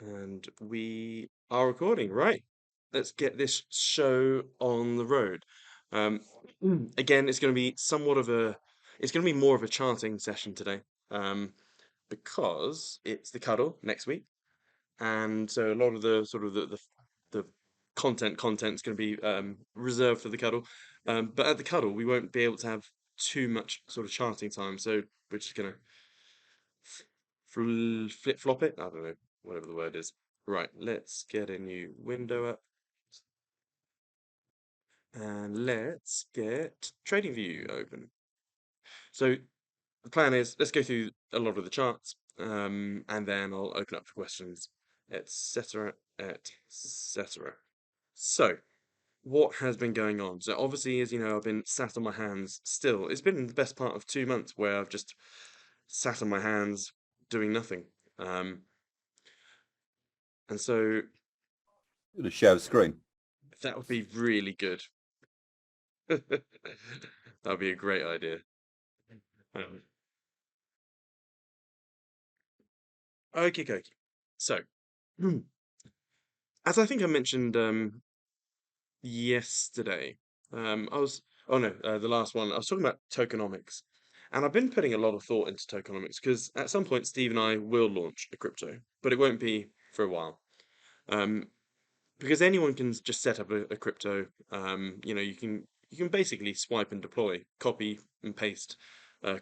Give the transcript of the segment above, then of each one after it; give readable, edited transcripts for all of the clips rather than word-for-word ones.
And we are recording, right? Let's get this show on the road. Um, Again, it's going to be it's going to be more of a charting session today, because it's the cuddle next week, and so a lot of the sort of the content's going to be reserved for the cuddle. But at the cuddle, we won't be able to have too much sort of charting time, so we're just going to flip flop it. I don't know, whatever the word is. Right, let's get a new window up and let's get TradingView open. So the plan is let's go through a lot of the charts, and then I'll open up for questions, etc., etc. So what has been going on? So obviously, as you know, I've been sat on my hands still. It's been the best part of 2 months where I've just sat on my hands doing nothing. Um, and so To share the screen. that would be really good. That'd be a great idea. Um, okay, okay. So, as I think I mentioned yesterday, I was, oh no, the last one, I was talking about tokenomics. And I've been putting a lot of thought into tokenomics because at some point Steve and I will launch a crypto, but it won't be for a while. Um, because anyone can just set up a crypto. You can basically swipe and deploy, copy and paste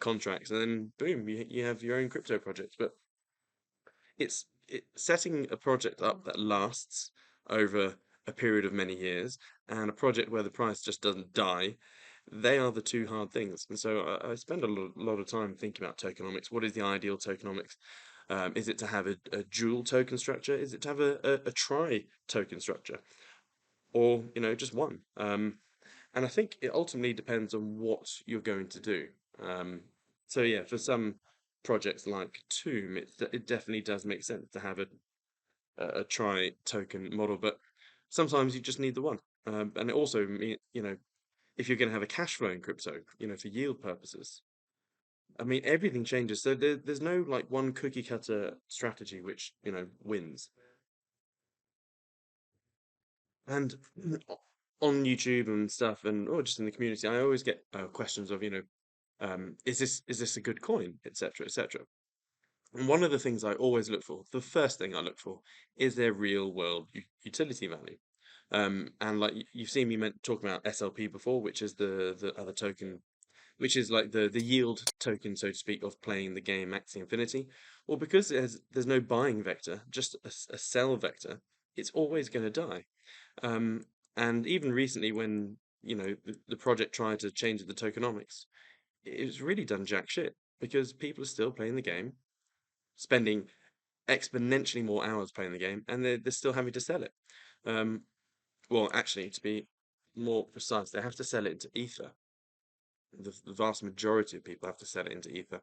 contracts, and then boom, you have your own crypto project. But setting a project up that lasts over a period of many years, and a project where the price just doesn't die. They are the two hard things, and so I spend a lot of time thinking about tokenomics. What is the ideal tokenomics? Is it to have a dual token structure? Is it to have a tri token structure? Or just one. And I think it ultimately depends on what you're going to do. Um, so yeah, for some projects like Tomb, it definitely does make sense to have a try token model, but sometimes you just need the one. And it also if you're going to have a cash flow in crypto, for yield purposes. I mean, everything changes. So there's no like one cookie cutter strategy which wins. And on YouTube and stuff, and or just in the community, I always get questions of, is this a good coin, etc., etc. And one of the things I always look for, the first thing I look for, is their real world utility value. And like you've seen me talk about SLP before, which is the other token, which is like the yield token, so to speak, of playing the game Axie Infinity. Well, because there's no buying vector, just a sell vector, it's always going to die. Um, and even recently, when the project tried to change the tokenomics, it's really done jack shit because people are still playing the game, spending exponentially more hours playing the game, and they're still having to sell it. Um, well, actually, to be more precise, they have to sell it into Ether. The vast majority of people have to sell it into Ether,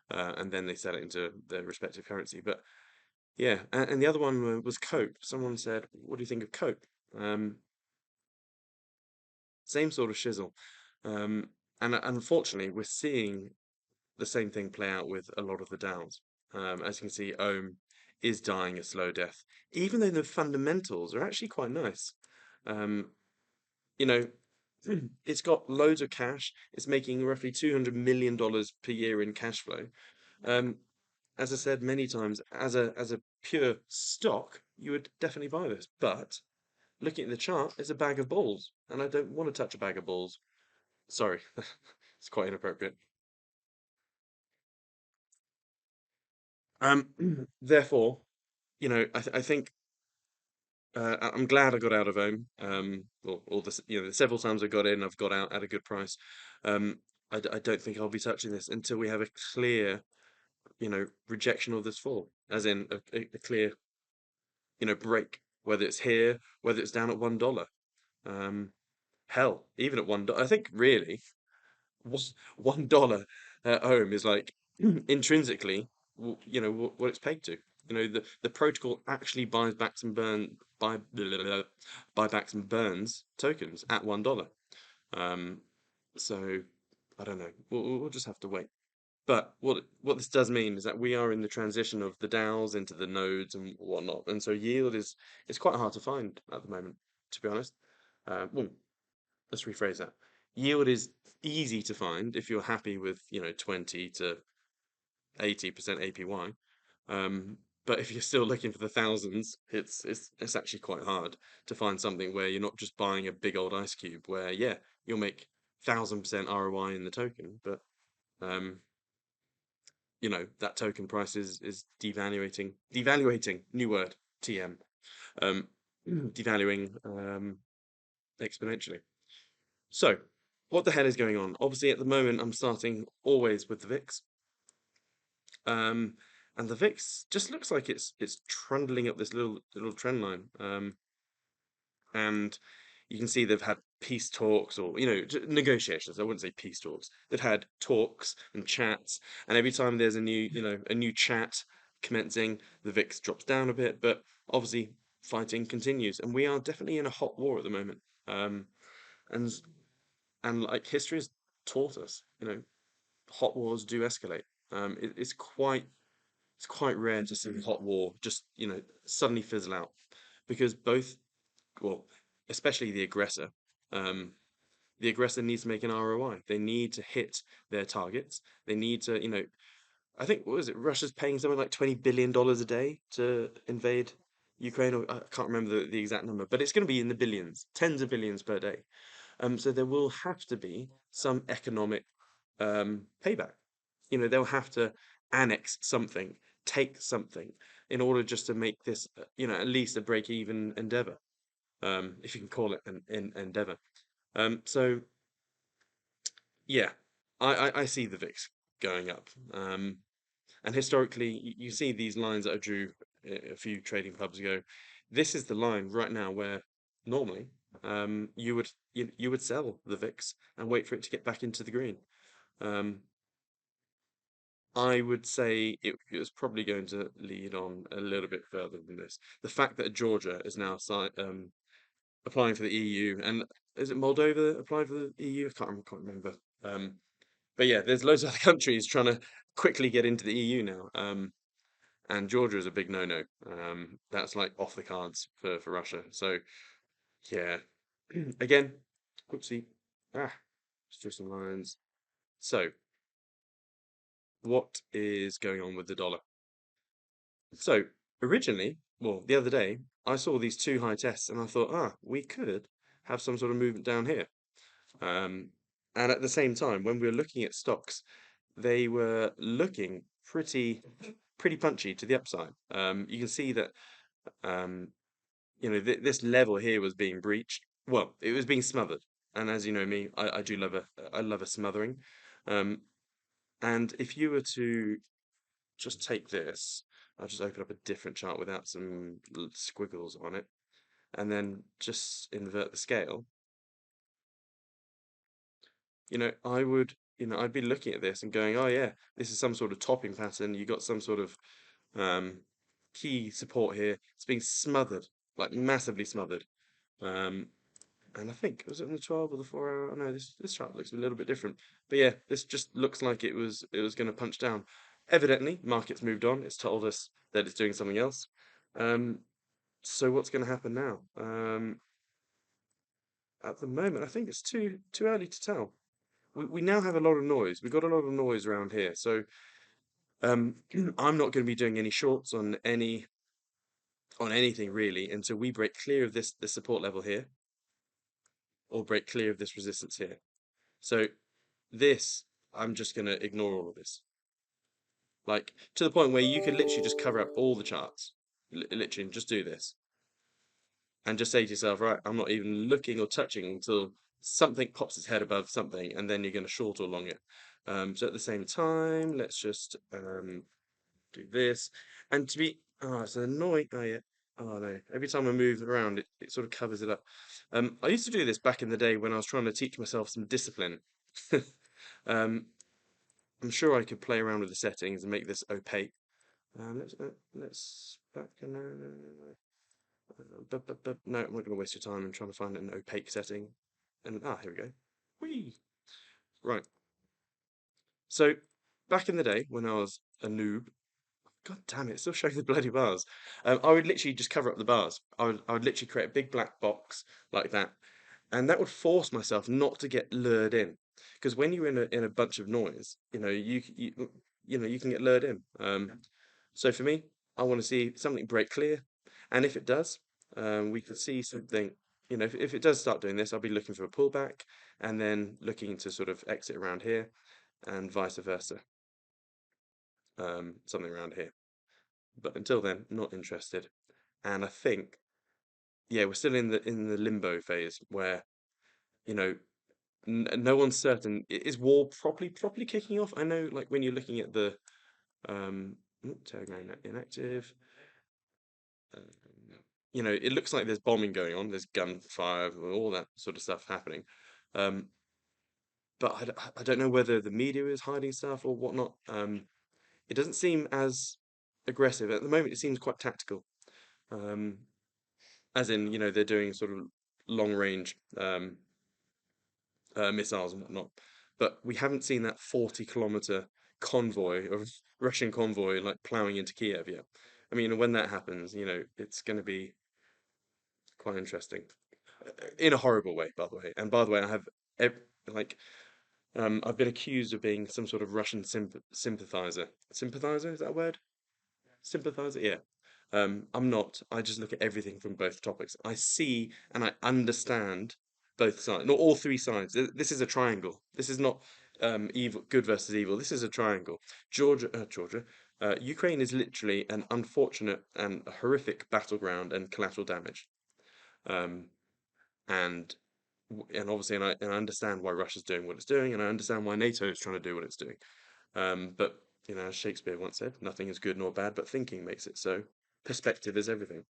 and then they sell it into their respective currency. But yeah, and the other one was Cope. Someone said, "What do you think of Cope?" Same sort of shizzle. And unfortunately, we're seeing the same thing play out with a lot of the DAOs. As you can see, Ohm is dying a slow death, even though the fundamentals are actually quite nice. Um, you know, it's got loads of cash. It's making roughly $200 million per year in cash flow. Um, as I said many times, as a pure stock, you would definitely buy this. But looking at the chart, it's a bag of balls, and I don't want to touch a bag of balls. Sorry, it's quite inappropriate. Therefore, I think I'm glad I got out of home. Or the several times I got in, I've got out at a good price. Um, I don't think I'll be touching this until we have a clear, rejection of this fall, as in a clear, break, whether it's here, whether it's down at $1. Um, hell, even at $1, I think really $1 at home is like intrinsically, what it's pegged to. The protocol actually buybacks and burns tokens at $1. Um, so I don't know. We'll just have to wait. But what this does mean is that we are in the transition of the DAOs into the nodes and whatnot, and so yield is quite hard to find at the moment, to be honest. Well, let's rephrase that. Yield is easy to find if you're happy with 20 to 80% APY. But if you're still looking for the thousands, it's actually quite hard to find something where you're not just buying a big old ice cube where yeah, you'll make 1,000% ROI in the token, but um, that token price is devaluating, new word, TM, um, devaluing exponentially. So what the hell is going on? Obviously, at the moment, I'm starting always with the VIX. And the VIX just looks like it's trundling up this little trend line. And you can see they've had peace talks or negotiations. I wouldn't say peace talks. They've had talks and chats, and every time there's a new chat commencing, the VIX drops down a bit. But obviously, fighting continues, and we are definitely in a hot war at the moment. And like history has taught us, hot wars do escalate. It's quite rare to see hot war just suddenly fizzle out because both, well, especially um, the aggressor needs to make an ROI. They need to hit their targets. They need to, I think, what was it? Russia's paying something like $20 billion a day to invade Ukraine, or I can't remember the exact number, but it's going to be in the billions, tens of billions per day. So there will have to be some economic payback. They'll have to annex something, take something, in order just to make this, at least a break-even endeavor, if you can call it an endeavor. So yeah, I see the VIX going up. And historically, you see these lines that I drew a few trading clubs ago. This is the line right now where normally you would sell the VIX and wait for it to get back into the green. Um, I would say it was probably going to lead on a little bit further than this. The fact that Georgia is now applying for the EU, and is it Moldova that applied for the EU? Can't remember. Um, but yeah, there's loads of other countries trying to quickly get into the EU now. And Georgia is a big no-no. That's like off the cards for Russia. So yeah, again, whoopsie. Let's draw some lines. So what is going on with the dollar? So originally, well, the other day, I saw these two high tests and I thought, we could have some sort of movement down here. Um, and at the same time, when we were looking at stocks, they were looking pretty punchy to the upside. You can see that this level here was being breached. Well, it was being smothered. And as you know me, I do love I love a smothering. Um, and if you were to just take this, I'll just open up a different chart without some squiggles on it, and then just invert the scale. I would, I'd be looking at this and going, oh yeah, this is some sort of topping pattern. You got some sort of um, key support here. It's being smothered, like massively smothered. Um, and I think was it on the 12 or the 4 hour? Oh, no, this chart looks a little bit different. But yeah, this just looks like it was going to punch down. Evidently, market's moved on. It's told us that it's doing something else. Um, so what's going to happen now? At the moment, I think it's too early to tell. We now have a lot of noise. We've got a lot of noise around here. So I'm not going to be doing any shorts on anything really until we break clear of this support level here, or break clear of this resistance here. So this, I'm just going to ignore all of this. Like, to the point where you could literally just cover up all the charts. Literally, just do this. And just say to yourself, right, I'm not even looking or touching until something pops its head above something, and then you're going to short or long it. So at the same time, let's just do this. And to be, it's annoying. Oh, yeah. Oh, no. Every time I move around, it sort of covers it up. I used to do this back in the day when I was trying to teach myself some discipline. um, I'm sure I could play around with the settings and make this opaque. Let's back. No, no, I'm not going to waste your time in trying to find an opaque setting. And here we go. Whee! Right. So back in the day when I was a noob, God damn it, it's still showing the bloody bars. I would literally just cover up the bars. I would literally create a big black box like that, and that would force myself not to get lured in. Because when you're in a bunch of noise, you can get lured in. So for me, I want to see something break clear, and if it does, we could see something. If it does start doing this, I'll be looking for a pullback, and then looking to sort of exit around here, and vice versa, something around here. But until then, not interested. And I think, yeah, we're still in the limbo phase where you know no one's certain. Is war properly kicking off? I know, like when you're looking at the Telegram inactive, um, it looks like there's bombing going on. There's gunfire, all that sort of stuff happening. Um, but I don't know whether the media is hiding stuff or whatnot. It doesn't seem as aggressive at the moment. It seems quite tactical. Um, as in, they're doing sort of long range missiles and whatnot. But we haven't seen that 40-kilometer convoy of Russian convoy like plowing into Kiev yet. I mean, when that happens, it's going to be quite interesting in a horrible way, by the way. And by the way, like I've been accused of being some sort of Russian sympathizer. Sympathizer, is that a word? Sympathizer, yeah. I'm not. I just look at everything from both topics. I see and I understand both sides, not all three sides. This is a triangle. This is not evil, good versus evil. This is a triangle. Ukraine is literally an unfortunate and a horrific battleground and collateral damage. Um, and and obviously, and I understand why Russia's doing what it's doing, and I understand why NATO is trying to do what it's doing. But as Shakespeare once said, nothing is good nor bad, but thinking makes it so. Perspective is everything.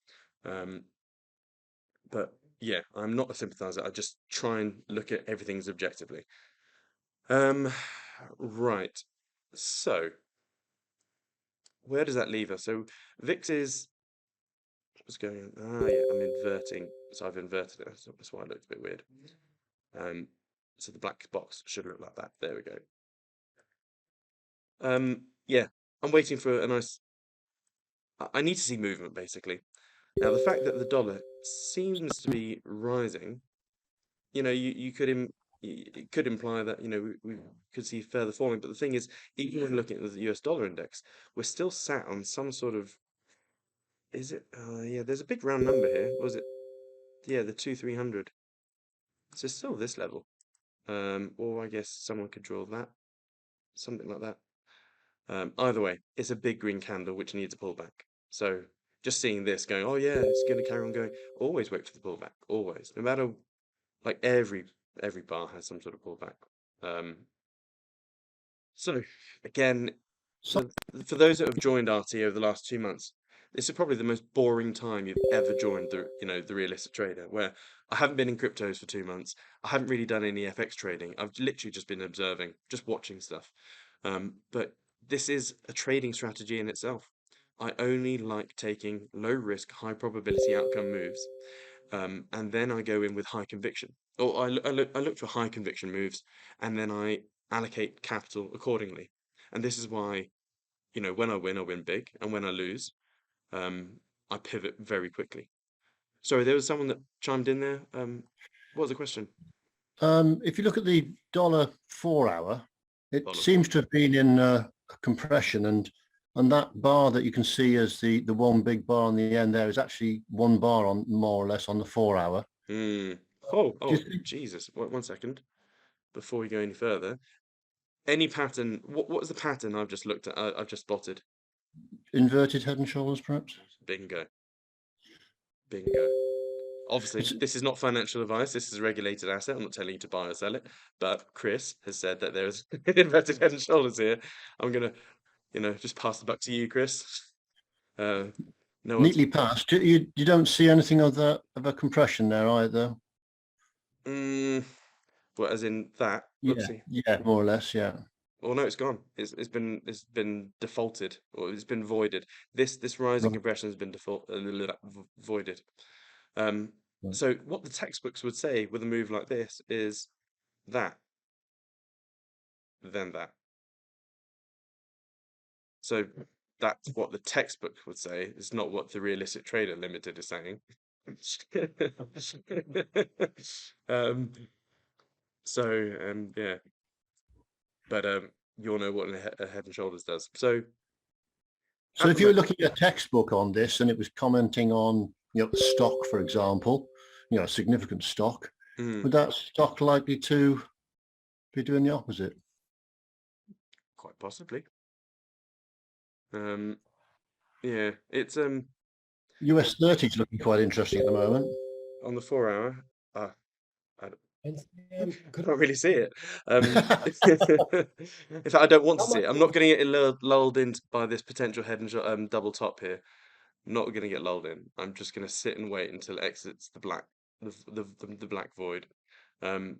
Um, but yeah, I'm not a sympathizer. I just try and look at everything objectively. Um, right. So where does that leave us? So VIX is what's going on? Ah, yeah, I'm inverting. So I've inverted it. That's why it looks a bit weird. Um, so the black box should look like that. There we go. Yeah, I'm waiting for a nice. I need to see movement basically. Now, the fact that the dollar seems to be rising, it could imply that we could see further falling. But the thing is, even when looking at the US dollar index, we're still sat on some sort of. Is it? Yeah, there's a big round number here. Was it? Yeah, the 2,300. So it's still this level. Or I guess someone could draw that, something like that. Either way, it's a big green candle which needs a pullback. So just seeing this going, oh yeah, it's going to carry on going. Always wait for the pullback. Always, no matter like every bar has some sort of pullback. Um, so again, So, for those that have joined RT over the last 2 months, this is probably the most boring time you've ever joined the realistic trader. Where I haven't been in cryptos for 2 months. I haven't really done any FX trading. I've literally just been observing, just watching stuff. But this is a trading strategy in itself. I only like taking low risk, high probability outcome moves, and then I go in with high conviction. Or I look for high conviction moves, and then I allocate capital accordingly. And this is why, when I win big, and when I lose, um, I pivot very quickly. Sorry, there was someone that chimed in there. What was the question? if you look at the dollar 4 hour, it Dollar four. seems to have been in a compression, and that bar that you can see as the one big bar on the end there is actually one bar on more or less on the 4 hour. Hmm. Oh, Do you oh, think Jesus. One second. Before we go any further, any pattern? What was the pattern I've just looked at? I've just spotted. inverted head and shoulders, perhaps? Bingo, bingo. Obviously, It's this is not financial advice. This is a regulated asset. I'm not telling you to buy or sell it. But Chris has said that there's inverted head and shoulders here. I'm gonna, just pass the buck to you, Chris. Uh, no one's. neatly passed. You don't see anything of a compression there either. Mm, what, as in that? Yeah, Oopsie. yeah, more or less, yeah. Oh no, it's gone. It's been defaulted, or it's been voided. This rising Right, compression has been voided. Um, right. so what the textbooks would say with a move like this is that, then that. So that's what the textbook would say. It's not what the Realistic Trader Limited is saying. um, yeah, but you'll know what a Head and Shoulders does. So So at the if you were moment, looking at a textbook on this and it was commenting on, stock, for example, a significant stock, would that stock likely to be doing the opposite? quite possibly. Yeah, it's US 30 is looking quite interesting at the moment. on the 4 hour. I can't really see it. In fact, I don't want to see it. I'm not going to get lulled in by this potential head and double top here. I'm not going to get lulled in. I'm just going to sit and wait until it exits the black void. Um,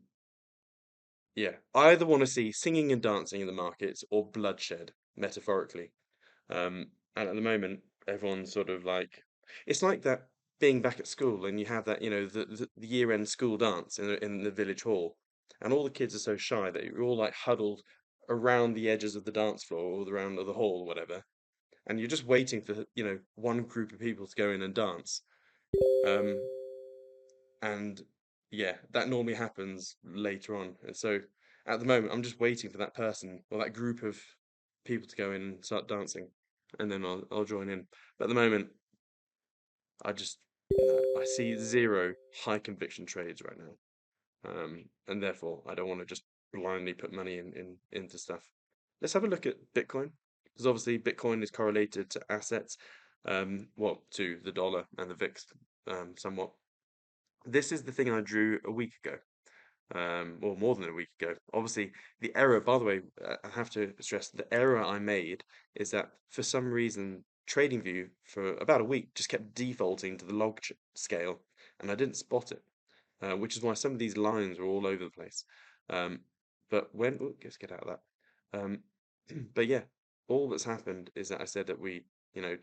yeah, I either want to see singing and dancing in the markets or bloodshed, metaphorically. And at the moment, everyone's sort of like, it's like that being back at school and you have that, the year-end school dance in the village hall, and all the kids are so shy that you're all like huddled around the edges of the dance floor or around the hall or whatever, and you're just waiting for, one group of people to go in and dance. Um, and yeah, that normally happens later on. And so at the moment, I'm just waiting for that person or that group of people to go in and start dancing, and then I'll join in. But at the moment, I just no, I see zero high conviction trades right now, and therefore I don't want to just blindly put money into stuff. Let's have a look at Bitcoin, because obviously Bitcoin is correlated to assets, well, to the dollar and the VIX, somewhat. This is the thing I drew a week ago, or more than a week ago. Obviously, the error, by the way, I have to stress the error I made is that for some reason, TradingView for about a week just kept defaulting to the scale, and I didn't spot it, which is why some of these lines were all over the place. Um, but when, let's get out of that. But yeah, all that's happened is that I said that we, you know,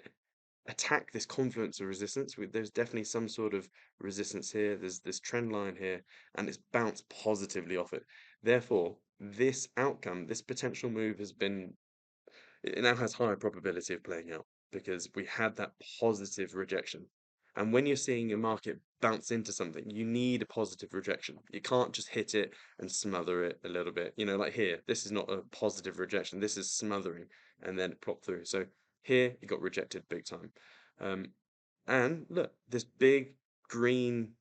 attack this confluence of resistance. There's definitely some sort of resistance here. There's this trend line here, and it's bounced positively off it. Therefore, this outcome, this potential move it now has higher probability of playing out because we had that positive rejection. And when you're seeing a market bounce into something, you need a positive rejection. You can't just hit it and smother it a little bit. Like here, this is not a positive rejection. This is smothering and then pop through. So here, it got rejected big time. Um, and look, this big green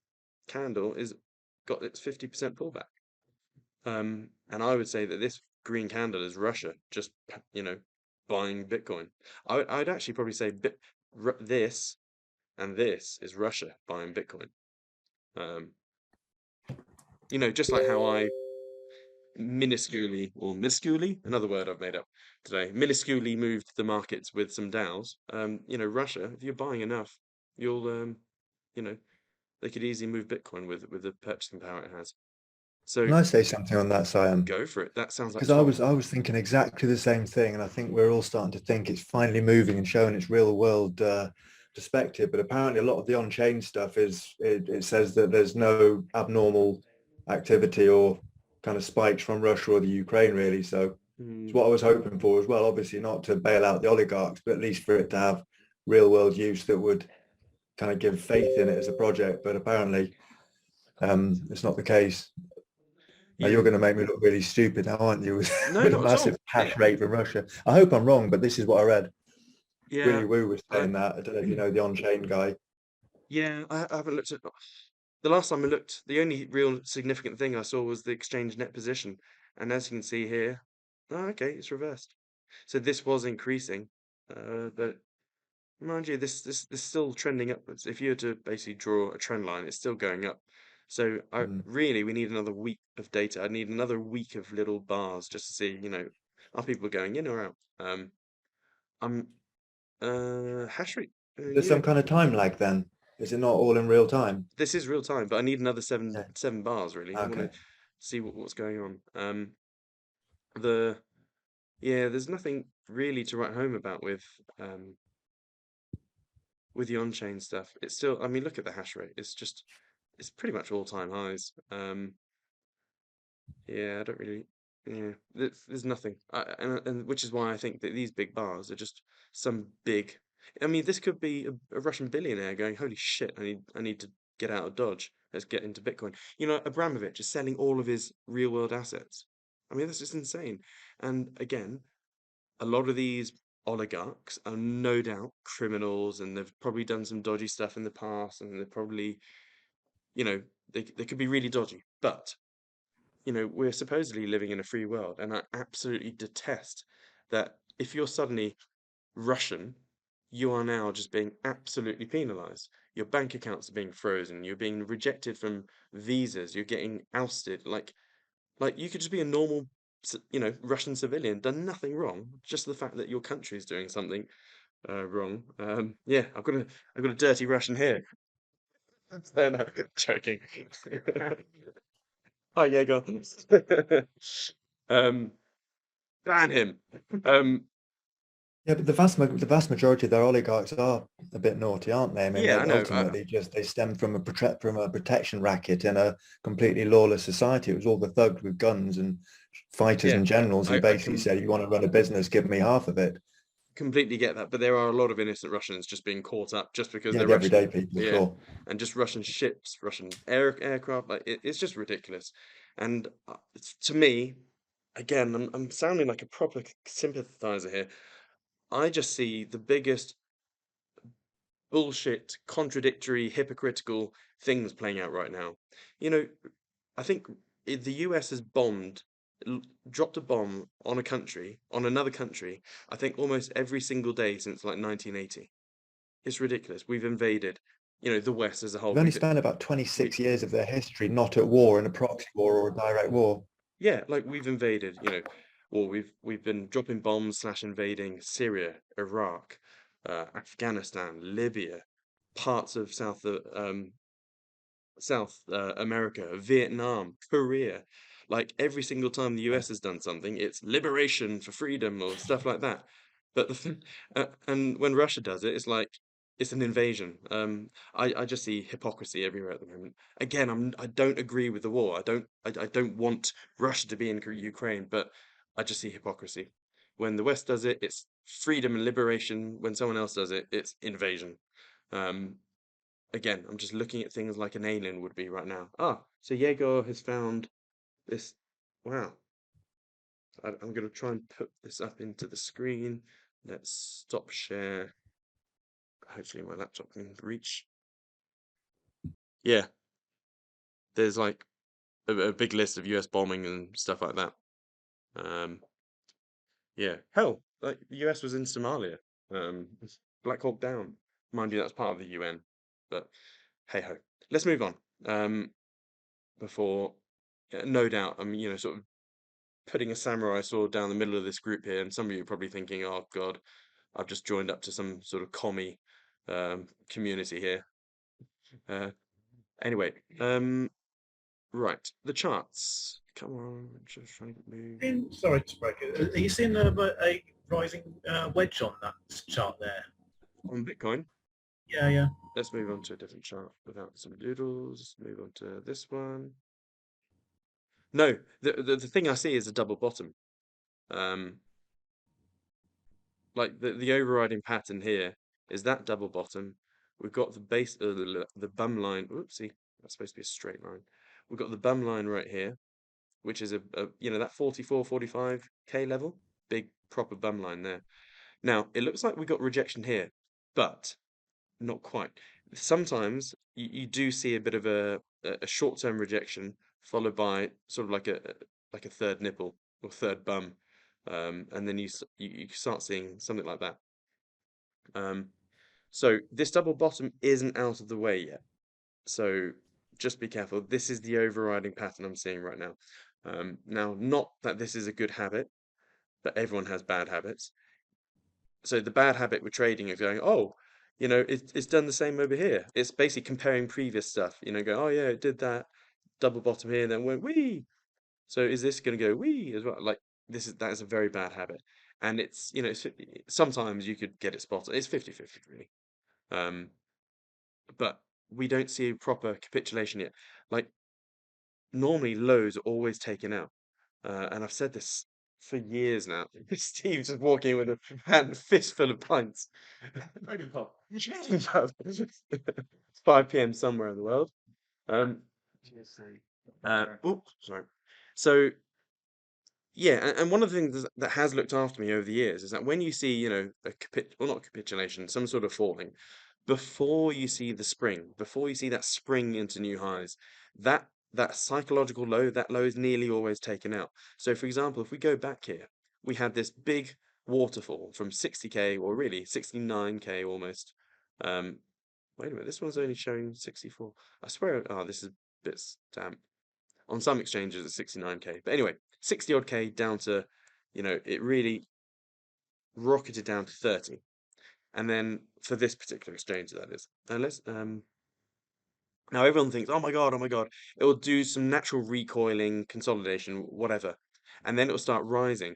candle is got its 50% pullback. And I would say that this green candle is Russia just, buying Bitcoin. I'd actually probably say this and this is Russia buying Bitcoin. Um, just like how I minusculely, another word I've made up today, minusculely moved the markets with some DAOs. Russia, if you're buying enough, you'll, you know, they could easily move Bitcoin with the purchasing power it has. So Can I say something on that, Siam? go for it. That sounds like Because I fun. was I was thinking exactly the same thing, and I think we're all starting to think it's finally moving and showing its real world perspective. But apparently, a lot of the on-chain stuff it says that there's no abnormal activity or kind of spikes from Russia or the Ukraine, really. So it's Hmm. what I was hoping for as well. Obviously, not to bail out the oligarchs, but at least for it to have real world use that would kind of give faith in it as a project. But apparently, it's not the case. Now Yeah. you're going to make me look really stupid now, aren't you? With, No, with a not at massive all. hash rate from Russia. I hope I'm wrong, but this is what I read. Yeah. Willy Woo was I saying that. I don't know if you know the on-chain guy. yeah, I haven't looked at the last time I looked, the only real significant thing I saw was the exchange net position. And as you can see here, oh, okay, it's reversed. So this was increasing, but mind you, this still trending upwards. If you were to basically draw a trend line, it's still going up. So Mm. we need another week of data. I need another week of little bars just to see, are people going in or out? I'm hash rate. There's Yeah, some kind of time lag then. Is it not all in real time? this is real time, but I need another seven Yeah. seven bars really. I want to Okay. see what's going on. The yeah, there's nothing really to write home about with the on-chain stuff. It's still, I mean, look at the hash rate. It's pretty much all-time highs. Yeah, I don't really. Yeah, there's nothing, and which is why I think that these big bars are just some big. I mean, this could be a Russian billionaire going, "Holy shit! I need to get out of Dodge. Let's get into Bitcoin." You know, Abramovich is selling all of his real world assets. I mean, that's just insane. And again, a lot of these oligarchs are no doubt criminals, and they've probably done some dodgy stuff in the past, and they're probably, you know, they could be really dodgy, but we're supposedly living in a free world, and I absolutely detest that if you're suddenly Russian, you are now just being absolutely penalized. Your bank accounts are being frozen, you're being rejected from visas, you're getting ousted. Like you could just be a normal, Russian civilian, done nothing wrong, just the fact that your country is doing something wrong. Yeah, I've got a dirty Russian here. No, no, joking. Oh yeah, go on. Um, ban him. Um, Yeah, but the vast majority of their oligarchs are a bit naughty, aren't they? I mean, yeah, they I know. ultimately just they stem from a protection racket in a completely lawless society. It was all the thugs with guns and fighters Yeah, and generals who I basically can said, "You want to run a business, give me half of it." completely get that, but there are a lot of innocent Russians just being caught up just because Yeah, they're the Russian. everyday people, Yeah, sure. and just Russian ships, Russian aircraft. Like it's just ridiculous. And to me, again, I'm sounding like a proper sympathizer here. I just see the biggest bullshit, contradictory, hypocritical things playing out right now. You know, I think the US has dropped a bomb on a country, on another country, I think almost every single day since like 1980. It's ridiculous. We've invaded, the West as a whole. They've only spent about We, 26 years of their history not at war, in a proxy war or a direct war. yeah, like we've invaded, or we've been dropping bombs slash invading Syria, Iraq, Afghanistan, Libya, parts of South America, Vietnam, Korea. Like every single time the US has done something, it's liberation for freedom or stuff like that. But and when Russia does it, it's like it's an invasion. I just see hypocrisy everywhere at the moment. Again, I don't agree with the war. I don't want Russia to be in Ukraine, but I just see hypocrisy. When the West does it, it's freedom and liberation. When someone else does it, it's invasion. Um, Again, I'm just looking at things like an alien would be right now. Ah, so Yegor has found this. Wow. I'm going to try and put this up into the screen. Let's stop share. Hopefully my laptop can reach. Yeah, there's like a big list of US bombing and stuff like that. Um, yeah. Hell, like the US was in Somalia. Black Hawk Down. Mind you, that's part of the UN. But hey ho. Let's move on. Before, no doubt, I'm, sort of putting a samurai sword down the middle of this group here, and some of you are probably thinking, "Oh God, I've just joined up to some sort of commie community here." Uh, anyway, right, the charts. Come on, just trying to move. Sorry to break it. Are you seeing a rising wedge on that chart there? On Bitcoin, Yeah, yeah. let's move on to a different chart without some doodles. Move on to this one. No, the thing I see is a double bottom. Um, like the overriding pattern here is that double bottom. We've got the base, the bum line. Oopsie, that's supposed to be a straight line. We've got the bum line right here, which is that 44, 45K level, big proper bum line there. Now it looks like we got rejection here, but not quite. Sometimes you do see a bit of a short-term rejection followed by sort of like a third nipple or third bum, and then you start seeing something like that. So this double bottom isn't out of the way yet. So just be careful. This is the overriding pattern I'm seeing right now. Now, not that this is a good habit, but everyone has bad habits. So the bad habit with trading is going, oh, it's done the same over here. It's basically comparing previous stuff. Go, oh yeah, it did that double bottom here, then went wee. So is this going to go wee as well? Like that is a very bad habit, and sometimes you could get it spotted. It's 50-50 really. But we don't see a proper capitulation yet. Like normally lows are always taken out. and I've said this for years now. Steve's just walking with a hand fistful of pints. Trading pub. Trading pub. 5 p.m. somewhere in the world. Oops, sorry. So yeah, and one of the things that has looked after me over the years is that when you see, well, not capitulation, some sort of falling, before you see the spring, before you see that spring into new highs, that psychological low, that low is nearly always taken out. So, for example, if we go back here, we had this big waterfall from 60k, or really 69k almost. Wait a minute, this one's only showing 64. I swear, oh, this is a bit damp. On some exchanges, it's 69k. But anyway, 60 odd k down to, it really rocketed down to 30. And then for this particular exchange, that is. Now everyone thinks, oh my god, it will do some natural recoiling, consolidation, whatever, and then it will start rising.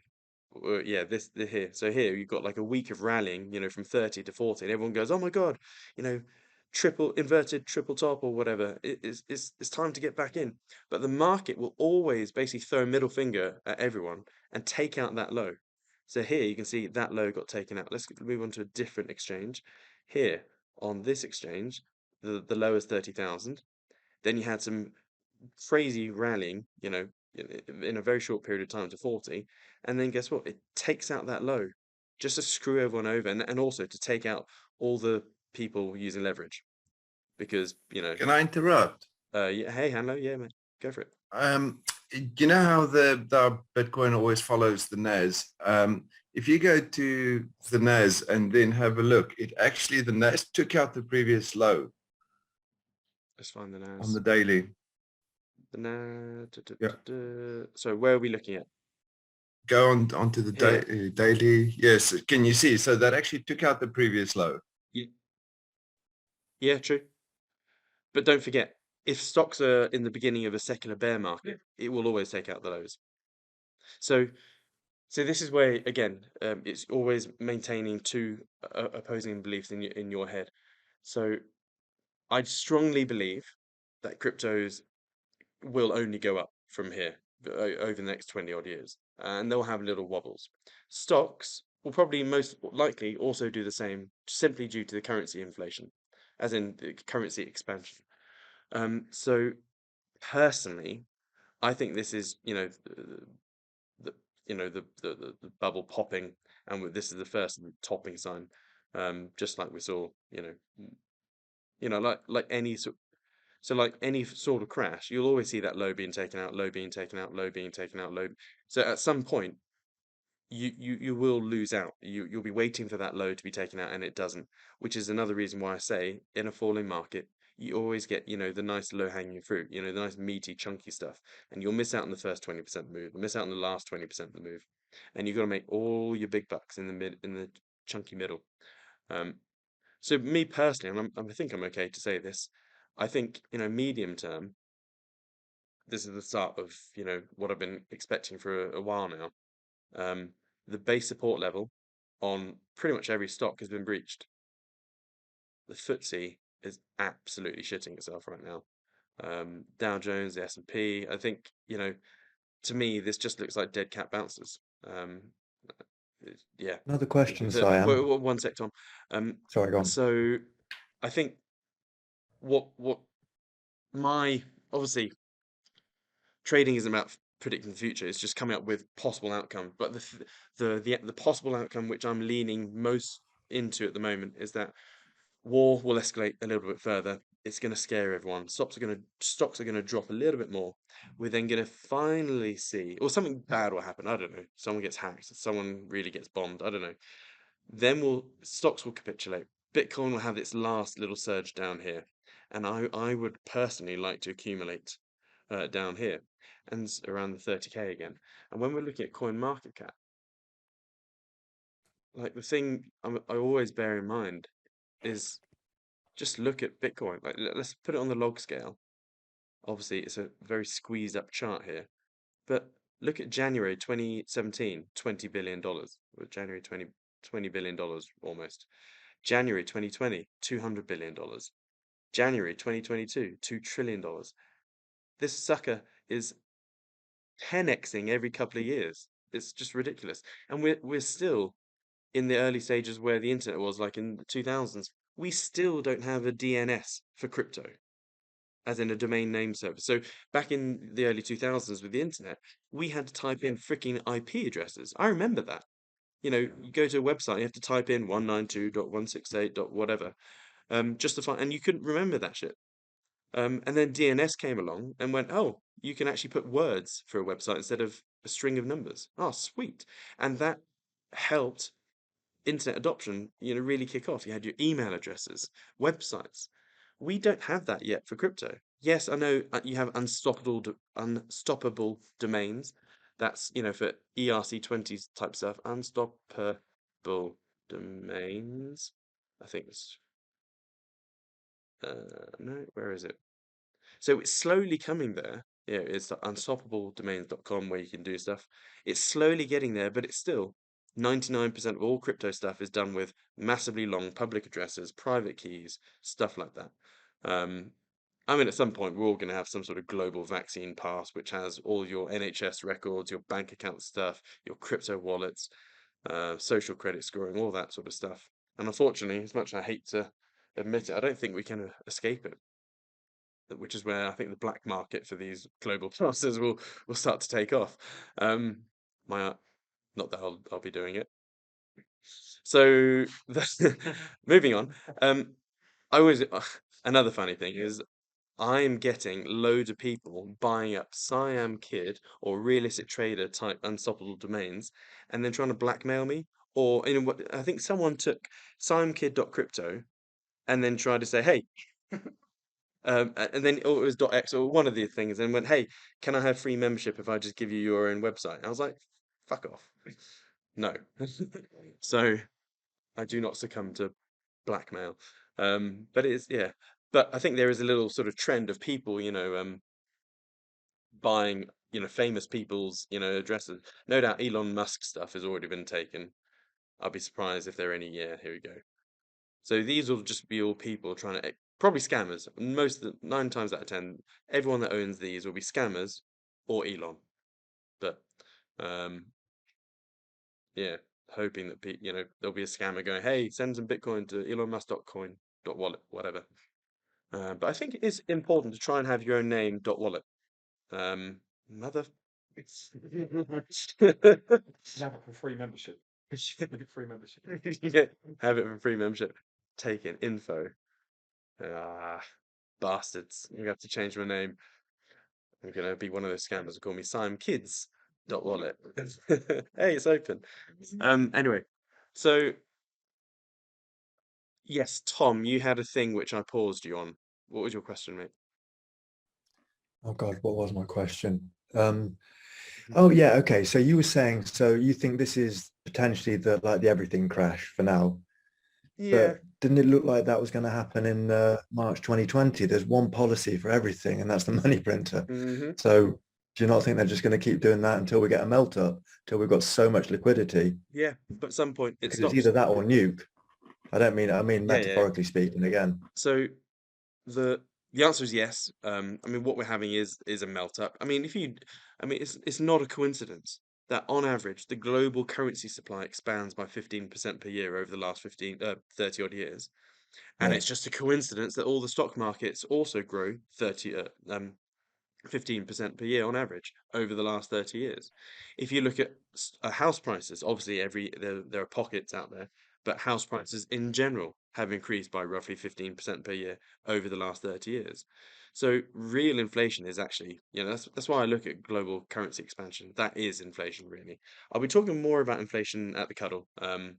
Yeah, here. So here you've got like a week of rallying, from 30 to 40, and everyone goes, oh my god, you know, inverted triple top or whatever. It's time to get back in. But the market will always basically throw a middle finger at everyone and take out that low. So here you can see that low got taken out. Let's move on to a different exchange. Here on this exchange, the low is 30,000. Then you had some crazy rallying, in a very short period of time to 40. And then guess what? It takes out that low just to screw everyone over, and also to take out all the people using leverage. Because, Can I interrupt? yeah, hey, Hanlo, yeah, man, go for it. You know how the Bitcoin always follows the NAS? If you go to the NAS and then have a look, the NAS took out the previous low. Let's find the NAS. On the daily. The NAS. Yeah. So where are we looking at? Go onto the daily. Yes. Can you see? So that actually took out the previous low. Yeah. Yeah, true. But don't forget, if stocks are in the beginning of a secular bear market, it will always take out the lows. So this is where, again, it's always maintaining two opposing beliefs in your head. So I strongly believe that cryptos will only go up from here over the next 20 odd years, and they'll have little wobbles. Stocks will probably most likely also do the same, simply due to the currency inflation, as in the currency expansion. So personally, I think this is, the the bubble popping, and this is the first topping sign, just like we saw, like any sort. So like any sort of crash, you'll always see that low being taken out, low being taken out, low being taken out, low. So at some point, you will lose out. You'll be waiting for that low to be taken out, and it doesn't. Which is another reason why I say in a falling market, you always get, the nice low hanging fruit, the nice meaty chunky stuff, and you'll miss out on the first 20% move, miss out on the last 20% of the move, and you've got to make all your big bucks in the chunky middle. So me personally, and I think I'm okay to say this, I think, medium term, this is the start of, what I've been expecting for a while now. The base support level on pretty much every stock has been breached. The FTSE is absolutely shitting itself right now. Dow Jones, the S&P, I think, to me, this just looks like dead cat bounces. Yeah. Another question, Siam. One sec, Tom. Sorry, go on. So I think what obviously trading isn't about predicting the future. It's just coming up with possible outcome. But the possible outcome which I'm leaning most into at the moment is that war will escalate a little bit further. It's going to scare everyone. Stocks are going to drop a little bit more. We're then going to finally see, or something bad will happen. I don't know. Someone gets hacked. Someone really gets bombed. I don't know. Then stocks will capitulate. Bitcoin will have its last little surge down here, and I would personally like to accumulate down here and around the 30k again. And when we're looking at coin market cap, like the thing I always bear in mind is just look at Bitcoin. Like, let's put it on the log scale. Obviously, it's a very squeezed up chart here, but look at January 2017, $20 billion. Or January $20 billion almost. January 2020, $200 billion. January 2022, $2 trillion. This sucker is 10xing every couple of years. It's just ridiculous. And we're still in the early stages where the internet was, like in the 2000s. We still don't have a DNS for crypto, as in a domain name service. So back in the early 2000s with the internet, we had to type in freaking IP addresses. I remember that. You go to a website, you have to type in 192.168. Whatever, just to find, and you couldn't remember that shit. And then DNS came along and went, oh, you can actually put words for a website instead of a string of numbers. Oh, sweet. And that helped internet adoption, really kick off. You had your email addresses, websites. We don't have that yet for crypto. Yes, I know you have unstoppable domains. That's, for ERC20 type stuff, unstoppable domains. I think it's, no, where is it? So it's slowly coming there. Yeah, it's unstoppabledomains.com where you can do stuff. It's slowly getting there, but it's still 99% of all crypto stuff is done with massively long public addresses, private keys, stuff like that. I mean, at some point, we're all going to have some sort of global vaccine pass, which has all your NHS records, your bank account stuff, your crypto wallets, social credit scoring, all that sort of stuff. And unfortunately, as much as I hate to admit it, I don't think we can escape it, which is where I think the black market for these global passes will start to take off. My Not that I'll be doing it. So moving on. I always Another funny thing is I'm getting loads of people buying up Siam Kid or Realistic Trader type unstoppable domains and then trying to blackmail me. Or what I think someone took siamkid.crypto and then tried to say, hey, and then it was .x or one of the things, and went, "Hey, can I have free membership if I just give you your own website?" And I was like, "Fuck off, no." So I do not succumb to blackmail. But it's yeah. But I think there is a little sort of trend of people, buying, famous people's, addresses. No doubt Elon Musk stuff has already been taken. I'll be surprised if there are any. Yeah, here we go. So these will just be all people trying to probably scammers. Most of the 9 times out of 10, everyone that owns these will be scammers or Elon. But yeah, hoping that there'll be a scammer going, hey, send some Bitcoin to Elon Musk.coin .wallet, whatever. But I think it is important to try and have your own name .wallet. Mother. Have it for free membership. Free membership. Yeah, have it for free membership. Take in info. Ah, bastards. I'm gonna have to change my name. I'm gonna be one of those scammers who call me SimKids.wallet. Hey, it's open. Anyway, so yes, Tom, you had a thing which I paused you on. What was your question, mate? Oh God, what was my question? Oh yeah, okay. So you were saying, so you think this is potentially the everything crash for now, Yeah. but didn't it look like that was going to happen in March 2020? There's one policy for everything, and that's the money printer. Mm-hmm. So do you not think they're just going to keep doing that until we get a melt up, until we've got so much liquidity? Yeah, but at some point it Because stops. it's either that or nuke. I mean Yeah. metaphorically speaking again. So the answer is yes. I mean, what we're having is a melt up. I mean, it's not a coincidence that on average the global currency supply expands by 15% per year over the last 30 odd years, and Yeah. it's just a coincidence that all the stock markets also grow 15% per year on average over the last 30 years. If you look at house prices, obviously there are pockets out there, but house prices in general have increased by roughly 15% per year over the last 30 years. So real inflation is actually, that's why I look at global currency expansion. That is inflation, really. I'll be talking more about inflation at the cuddle, a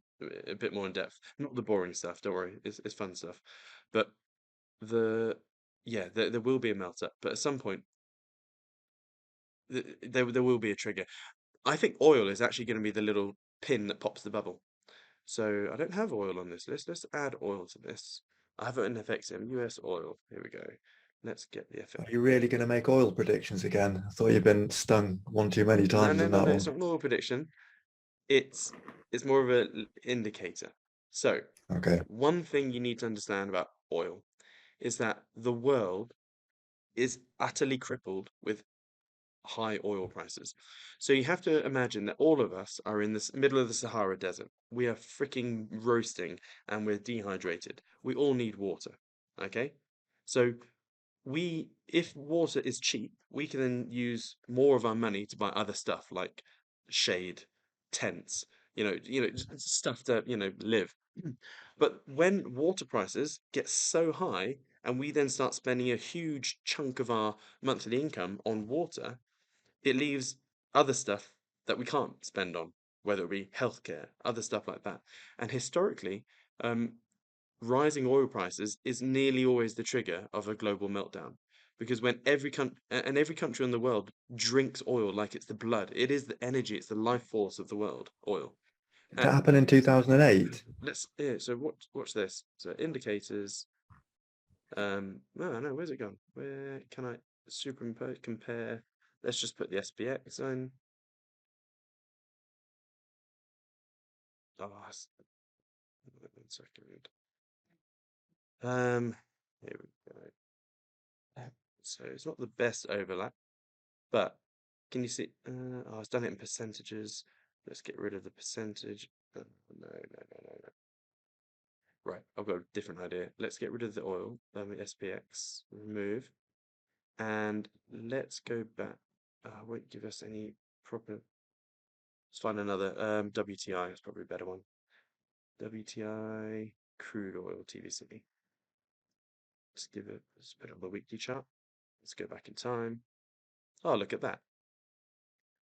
bit more in depth. Not the boring stuff, don't worry, it's fun stuff. But there will be a melt up, but at some point there will be a trigger. I think oil is actually going to be the little pin that pops the bubble. So I don't have oil on this list. Let's add oil to this. I have it in FXM, US oil. Here we go. Let's get the FX. Are you really going to make oil predictions again? I thought you've been stung one too many No, times no, on no, that no. one. It's not an oil prediction. It's more of an indicator. So Okay. one thing you need to understand about oil is that the world is utterly crippled with high oil prices. So you have to imagine that all of us are in the middle of the Sahara Desert. We are freaking roasting and we're dehydrated. We all need water. Okay? So if water is cheap, we can then use more of our money to buy other stuff like shade, tents, stuff to, live. But when water prices get so high and we then start spending a huge chunk of our monthly income on water, it leaves other stuff that we can't spend on, whether it be healthcare, other stuff like that. And historically, rising oil prices is nearly always the trigger of a global meltdown. Because when every country in the world drinks oil like it's the blood, it is the energy, it's the life force of the world, oil. That happened in 2008. So watch this. So indicators. No, where's it gone? Where can I superimpose, compare? Let's just put the SPX in. Oh, 1 second. Here we go. So it's not the best overlap, but can you see? It's done it in percentages. Let's get rid of the percentage. No. Right, I've got a different idea. Let's get rid of the oil, the SPX, remove, and let's go back. Won't give us any proper. Let's find another. WTI is probably a better one. WTI crude oil TVC. Let's put it on the weekly chart. Let's go back in time. Oh, look at that.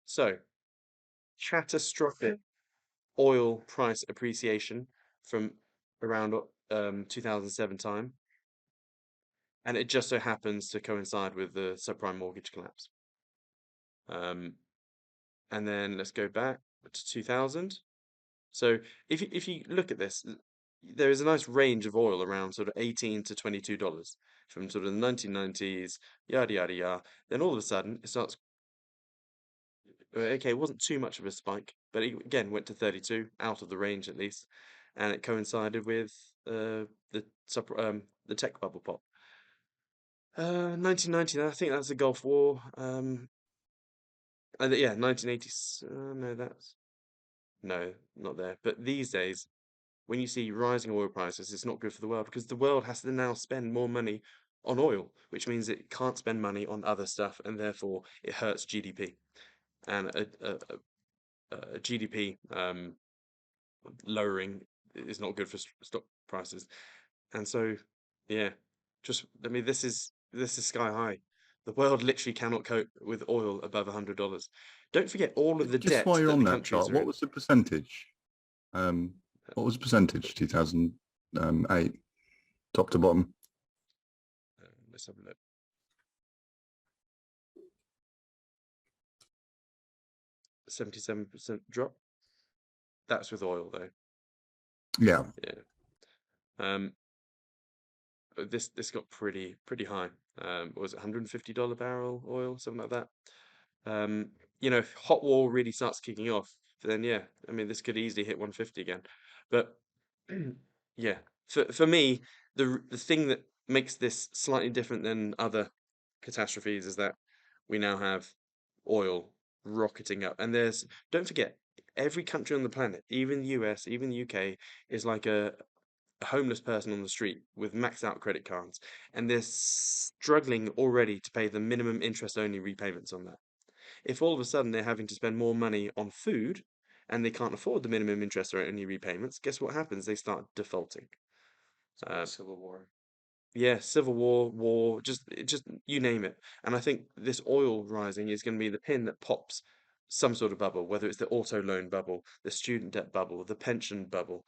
So, catastrophic oil price appreciation from around 2007 time, and it just so happens to coincide with the subprime mortgage collapse. And then let's go back to 2000. So if you look at this, there is a nice range of oil around sort of $18 to $22 from sort of the 1990s, yada yada yada. Then all of a sudden it starts. Okay, it wasn't too much of a spike, but it again went to 32, out of the range at least, and it coincided with the tech bubble pop. 1990, I think that's the Gulf War. Yeah, 1980s. No, not there. But these days, when you see rising oil prices, it's not good for the world because the world has to now spend more money on oil, which means it can't spend money on other stuff, and therefore it hurts GDP. And a GDP lowering is not good for stock prices. And so, yeah, this is sky high. The world literally cannot cope with oil above $100. Don't forget all of the Just debt while you're that on the that countries chart, are what in. was the percentage? What was the percentage 2008, top to bottom? Let's have a look. %77 drop. That's with oil though. Yeah. Yeah. This got pretty high. What was it $150 barrel oil, something like that? If hot war really starts kicking off, then yeah, I mean this could easily hit 150 again. But yeah, for me, the thing that makes this slightly different than other catastrophes is that we now have oil rocketing up, and don't forget, every country on the planet, even the US, even the UK, is like a homeless person on the street with maxed out credit cards, and they're struggling already to pay the minimum interest only repayments on that. If all of a sudden they're having to spend more money on food and they can't afford the minimum interest only repayments, guess what happens? They start defaulting. Civil war. Yeah, civil war, just you name it. And I think this oil rising is going to be the pin that pops some sort of bubble, whether it's the auto loan bubble, the student debt bubble, the pension bubble.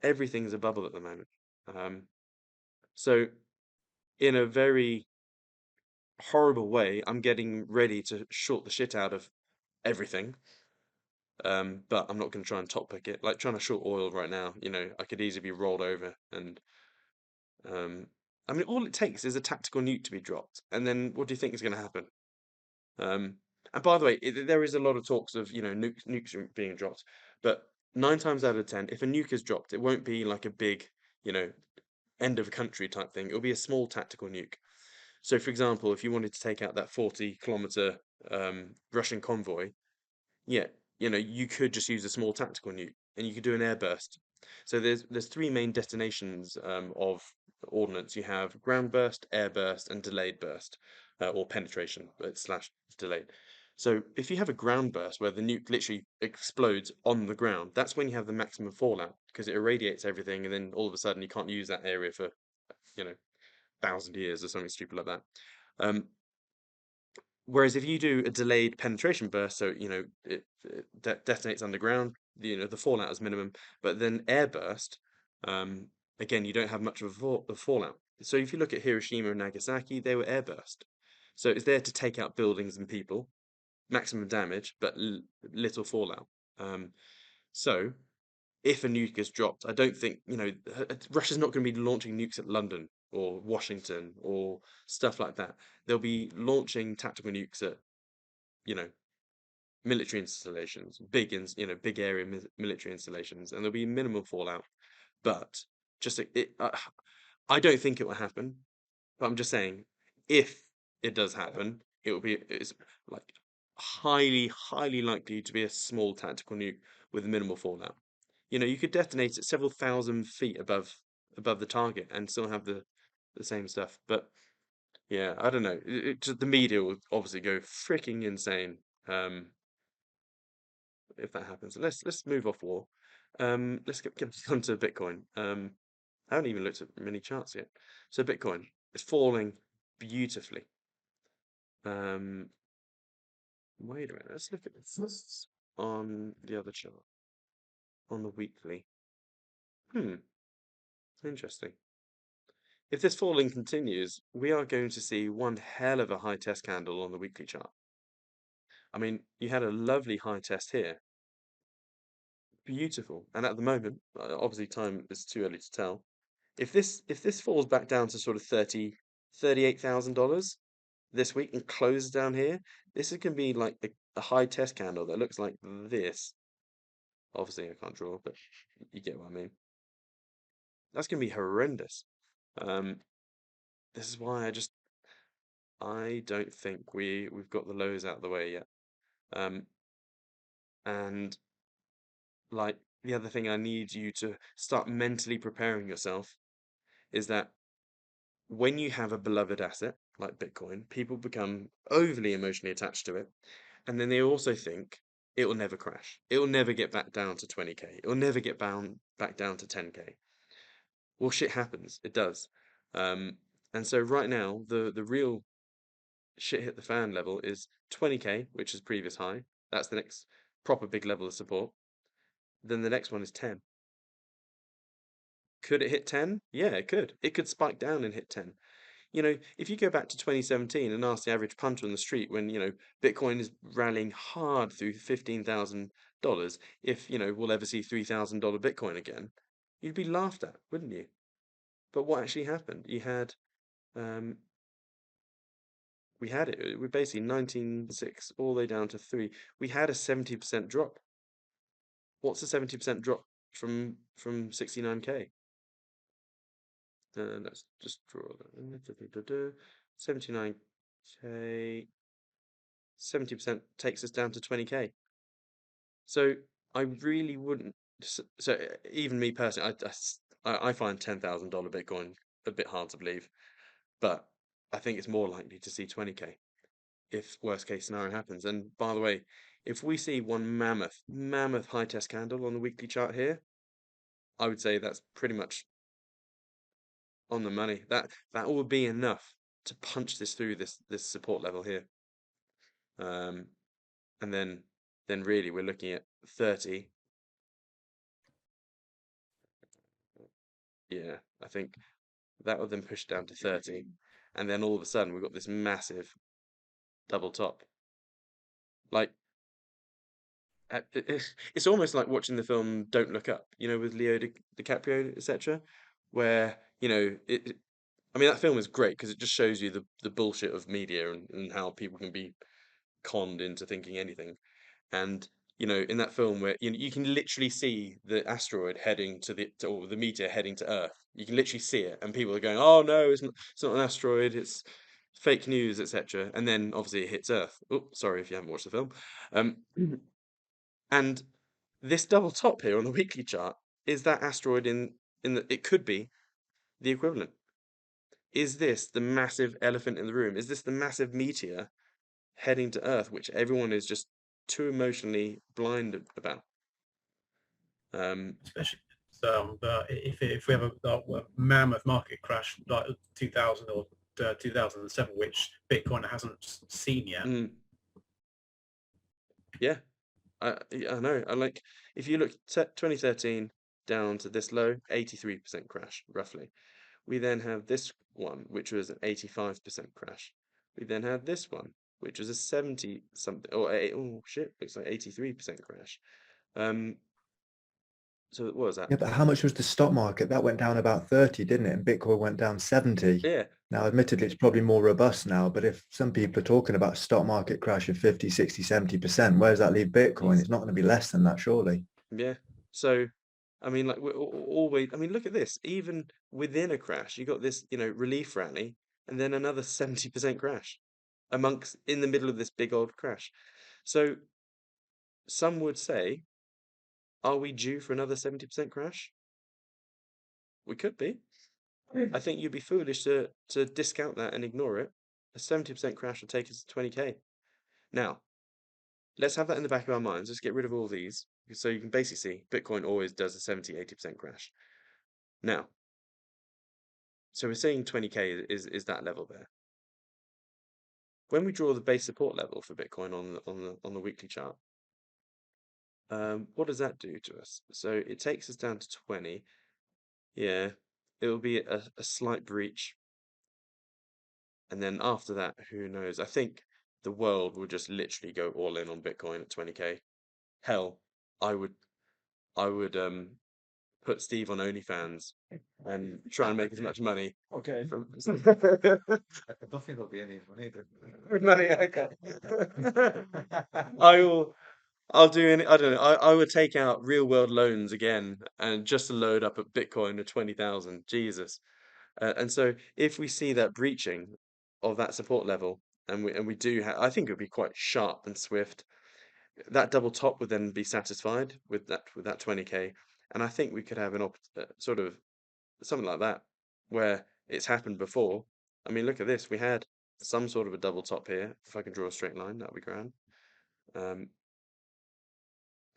Everything's a bubble at the moment. So in a very horrible way, I'm getting ready to short the shit out of everything. But I'm not going to try and top pick it. Like trying to short oil right now, I could easily be rolled over. And I mean, all it takes is a tactical nuke to be dropped, and then what do you think is going to happen? And by the way, there is a lot of talks of nukes being dropped, but 9 times out of 10, if a nuke is dropped, it won't be like a big, end of country type thing. It'll be a small tactical nuke. So, for example, if you wanted to take out that 40-kilometer Russian convoy, yeah, you could just use a small tactical nuke and you could do an airburst. So there's three main destinations of ordnance. You have ground burst, air burst, and delayed burst, or penetration slash delayed. So if you have a ground burst where the nuke literally explodes on the ground, that's when you have the maximum fallout because it irradiates everything, and then all of a sudden you can't use that area for 1,000 years or something stupid like that. Um, Whereas if you do a delayed penetration burst, so it detonates underground, the fallout is minimum. But then air burst, again, you don't have much of a fallout. So if you look at Hiroshima and Nagasaki, they were air burst. So it's there to take out buildings and people, maximum damage, but little fallout. So if a nuke is dropped, I don't think Russia's not going to be launching nukes at London or Washington or stuff like that. They'll be launching tactical nukes at you know military installations, big area military installations, and there'll be minimal fallout. But just I don't think it will happen. But I'm just saying, if it does happen, it's like highly likely to be a small tactical nuke with minimal fallout. You could detonate it several thousand feet above the target and still have the same stuff. But yeah, I don't know. The media will obviously go freaking insane if that happens. Let's move off war. Let's get on to Bitcoin. I haven't even looked at many charts yet. So Bitcoin is falling beautifully. Wait a minute. Let's look at this on the other chart on the weekly. Interesting. If this falling continues, we are going to see one hell of a high test candle on the weekly chart. I mean, you had a lovely high test here. Beautiful. And at the moment, obviously time is too early to tell. If this falls back down to sort of $38,000 this week and closes down here, this is going to be like a high test candle that looks like this. Obviously, I can't draw, but you get what I mean. That's going to be horrendous. This is why I don't think we've got the lows out of the way yet. And like the other thing I need you to start mentally preparing yourself is that when you have a beloved asset like Bitcoin, people become overly emotionally attached to it. And then they also think it will never crash. It will never get back down to 20K. It will never get back down to 10K. Well, shit happens. It does. And so right now, the real shit hit the fan level is 20K, which is previous high. That's the next proper big level of support. Then the next one is 10. Could it hit 10? Yeah, it could. It could spike down and hit 10. If you go back to 2017 and ask the average punter on the street when, Bitcoin is rallying hard through $15,000, if, we'll ever see $3,000 Bitcoin again, you'd be laughed at, wouldn't you? But what actually happened? We had it. We basically 19.6 all the way down to 3. We had a 70% drop. What's a 70% drop from 69K? Let's just draw that. 79K. 70% takes us down to 20K. So I really wouldn't. So even me personally, I find $10,000 Bitcoin a bit hard to believe, but I think it's more likely to see 20K if worst case scenario happens. And by the way, if we see one mammoth high test candle on the weekly chart here, I would say that's pretty much on the money. That will be enough to punch this through this support level here. And then really we're looking at 30. Yeah, I think that will then push down to 30. And then all of a sudden we've got this massive double top. Like it's almost like watching the film Don't Look Up, with Leo DiCaprio, etc., where, I mean, that film is great because it just shows you the bullshit of media and how people can be conned into thinking anything. And in that film where you can literally see the asteroid heading or the meteor heading to Earth. You can literally see it, and people are going, "Oh no, it's not an asteroid. It's fake news, etc. And then obviously it hits Earth. Oh, sorry if you haven't watched the film. Um, and this double top here on the weekly chart is that asteroid in the, it could be the equivalent. Is this the massive elephant in the room? Is this the massive meteor heading to Earth, which everyone is just too emotionally blind about? Especially if we have a mammoth market crash like 2000 or 2007, which Bitcoin hasn't seen yet. Yeah, I know. I like, if you look 2013 down to this low, 83% crash roughly. We then have this one, which was an 85% crash. We then had this one, which was a 70 something, or oh shit, looks like 83% crash. So what was that? Yeah, but how much was the stock market? That went down about 30, didn't it? And Bitcoin went down 70. Yeah. Now, admittedly, it's probably more robust now, but if some people are talking about stock market crash of 50, 60, 70%, where does that leave Bitcoin? It's not going to be less than that, surely. Yeah. So, I mean, like, we're always, I mean, look at this. Even within a crash, you got this, relief rally and then another 70% crash in the middle of this big old crash. So some would say, are we due for another 70% crash? We could be. I think you'd be foolish to discount that and ignore it. A 70% crash will take us to 20K. Now, let's have that in the back of our minds. Let's get rid of all these. So you can basically see Bitcoin always does a 70, 80% crash. Now, so we're saying 20K is that level there. When we draw the base support level for Bitcoin on the weekly chart, what does that do to us? So it takes us down to 20. Yeah, it will be a slight breach. And then after that, who knows? I think the world will just literally go all in on Bitcoin at 20K. Hell, I would put Steve on OnlyFans and try and make as much money. Okay. From I don't think there'll be any money there. money, okay. I'll do any, I don't know. I would take out real world loans again and just to load up a Bitcoin of 20,000. Jesus. And so if we see that breaching of that support level, and we do I think it would be quite sharp and swift. That double top would then be satisfied with that 20K, and I think we could have an sort of something like that where it's happened before. I mean, look at this. We had some sort of a double top here. If I can draw a straight line, that'd be grand.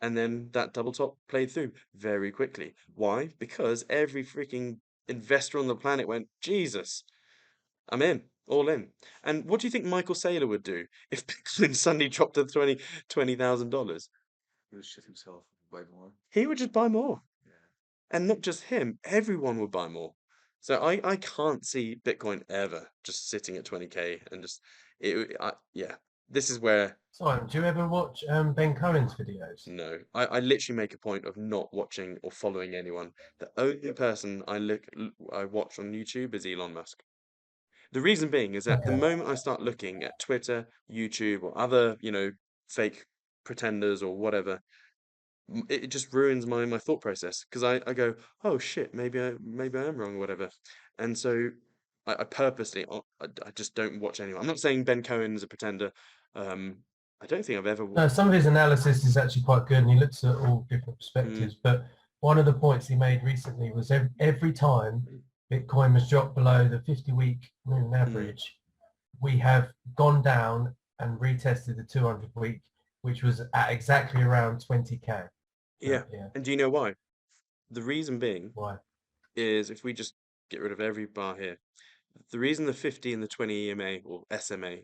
And then that double top played through very quickly. Why? Because every freaking investor on the planet went, Jesus, I'm in, all in. And what do you think Michael Saylor would do if Bitcoin suddenly dropped to $20,000? He would shit himself and buy more. He would just buy more. Yeah. And not just him, everyone would buy more. So I can't see Bitcoin ever just sitting at 20K and just, yeah, this is where, Simon, do you ever watch Ben Cohen's videos? no, I literally make a point of not watching or following anyone. The only person I watch on YouTube is Elon Musk. The reason being is that the moment I start looking at Twitter, YouTube, or other, fake pretenders or whatever, it just ruins my thought process because I go, oh shit, maybe I am wrong or whatever, and so I purposely I just don't watch anyone. I'm not saying Ben Cohen is a pretender. I don't think I've ever. No, some of his analysis is actually quite good, and he looks at all different perspectives. But one of the points he made recently was every time Bitcoin was dropped below the 50-week moving average, we have gone down and retested the 200-week, which was at exactly around 20K. Yeah. And do you know why? The reason being Why? is if we just get rid of every bar here, the reason the 50 and the 20 EMA or SMA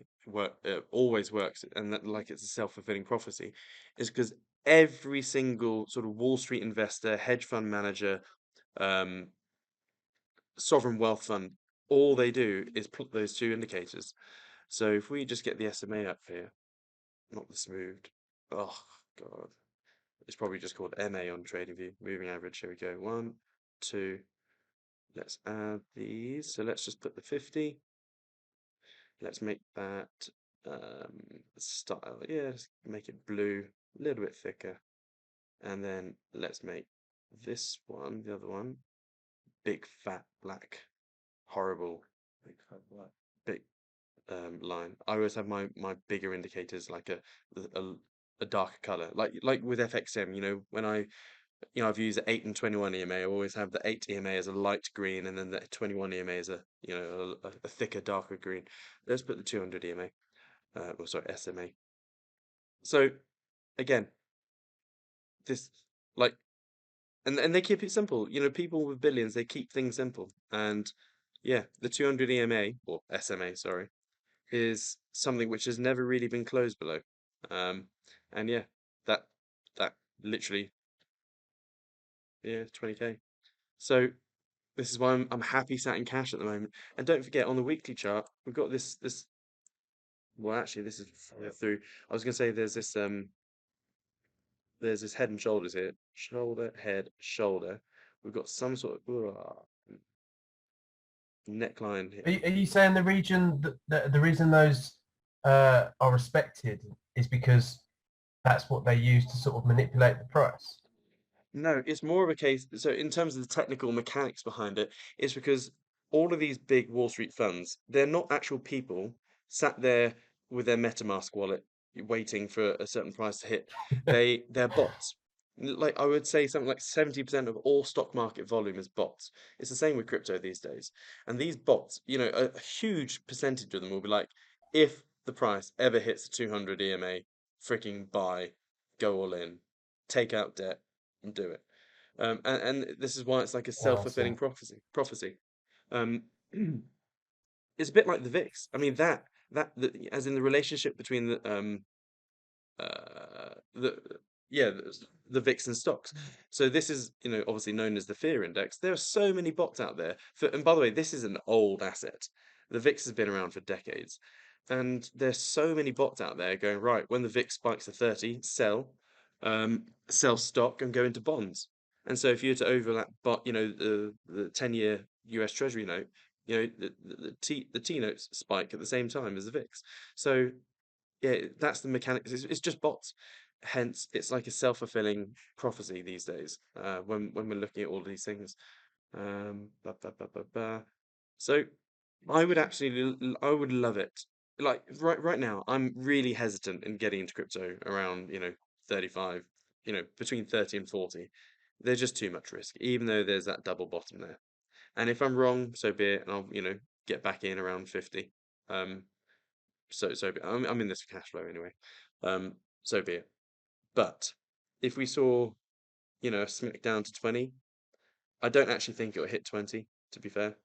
always works, and that like it's a self-fulfilling prophecy, is because every single sort of Wall Street investor, hedge fund manager, sovereign wealth fund, all they do is plot those two indicators. So if we just get the SMA up here, not the smoothed, oh god, it's probably just called MA on TradingView, moving average. Here we go, 1, 2. Let's add these. So let's just put the 50. Let's make that style. Yeah, let's make it blue, a little bit thicker. And then let's make this one, the other one, big fat black, horrible, big fat black, big line. I always have my bigger indicators like a darker color, like with FXM. You know, when I've used the 8 and 21 EMA. I always have the 8 EMA as a light green, and then the 21 EMA as a a thicker, darker green. Let's put the 200 EMA, or sorry, SMA. So again, this like, and they keep it simple. You know, people with billions, they keep things simple, and yeah, the 200 EMA or SMA, sorry, is something which has never really been closed below. And yeah, that literally, yeah, 20k. So this is why I'm happy sat in cash at the moment. And don't forget, on the weekly chart, we've got this well, actually this is through. I was gonna say there's this head and shoulders here. Shoulder, head, shoulder. We've got some sort of neckline here. Are you saying the region that the reason those are respected is because that's what they use to sort of manipulate the price? No, it's more of a case. So in terms of the technical mechanics behind it, it's because all of these big Wall Street funds, they're not actual people sat there with their MetaMask wallet waiting for a certain price to hit. They're bots. Like I would say something like 70% of all stock market volume is bots. It's the same with crypto these days. And these bots, you know, a huge percentage of them will be like, if the price ever hits 200 EMA, freaking buy, go all in, take out debt and do it. And this is why it's like a Oh, I see. self-fulfilling prophecy. Um, it's a bit like the VIX. I mean as in the relationship between the yeah the VIX and stocks. So this is, you know, obviously known as the fear index. There are so many bots out there. And by the way, this is an old asset. The VIX has been around for decades, and there's so many bots out there going, right, when the VIX spikes to 30, sell stock and go into bonds. And so if you were to overlap you know, the 10-year US Treasury note, you know, the T notes spike at the same time as the VIX. So yeah, that's the mechanics. It's just bots. Hence, it's like a self-fulfilling prophecy these days. When we're looking at all of these things. Blah, blah, blah, blah, blah. So I would love it. Like right now, I'm really hesitant in getting into crypto around, you know, 35, you know, between 30 and 40. There's just too much risk, even though there's that double bottom there. And if I'm wrong, so be it, and I'll, you know, get back in around 50. So I'm in this for cash flow anyway. So be it. But if we saw, you know, a smack down to 20, I don't actually think it'll hit 20, to be fair.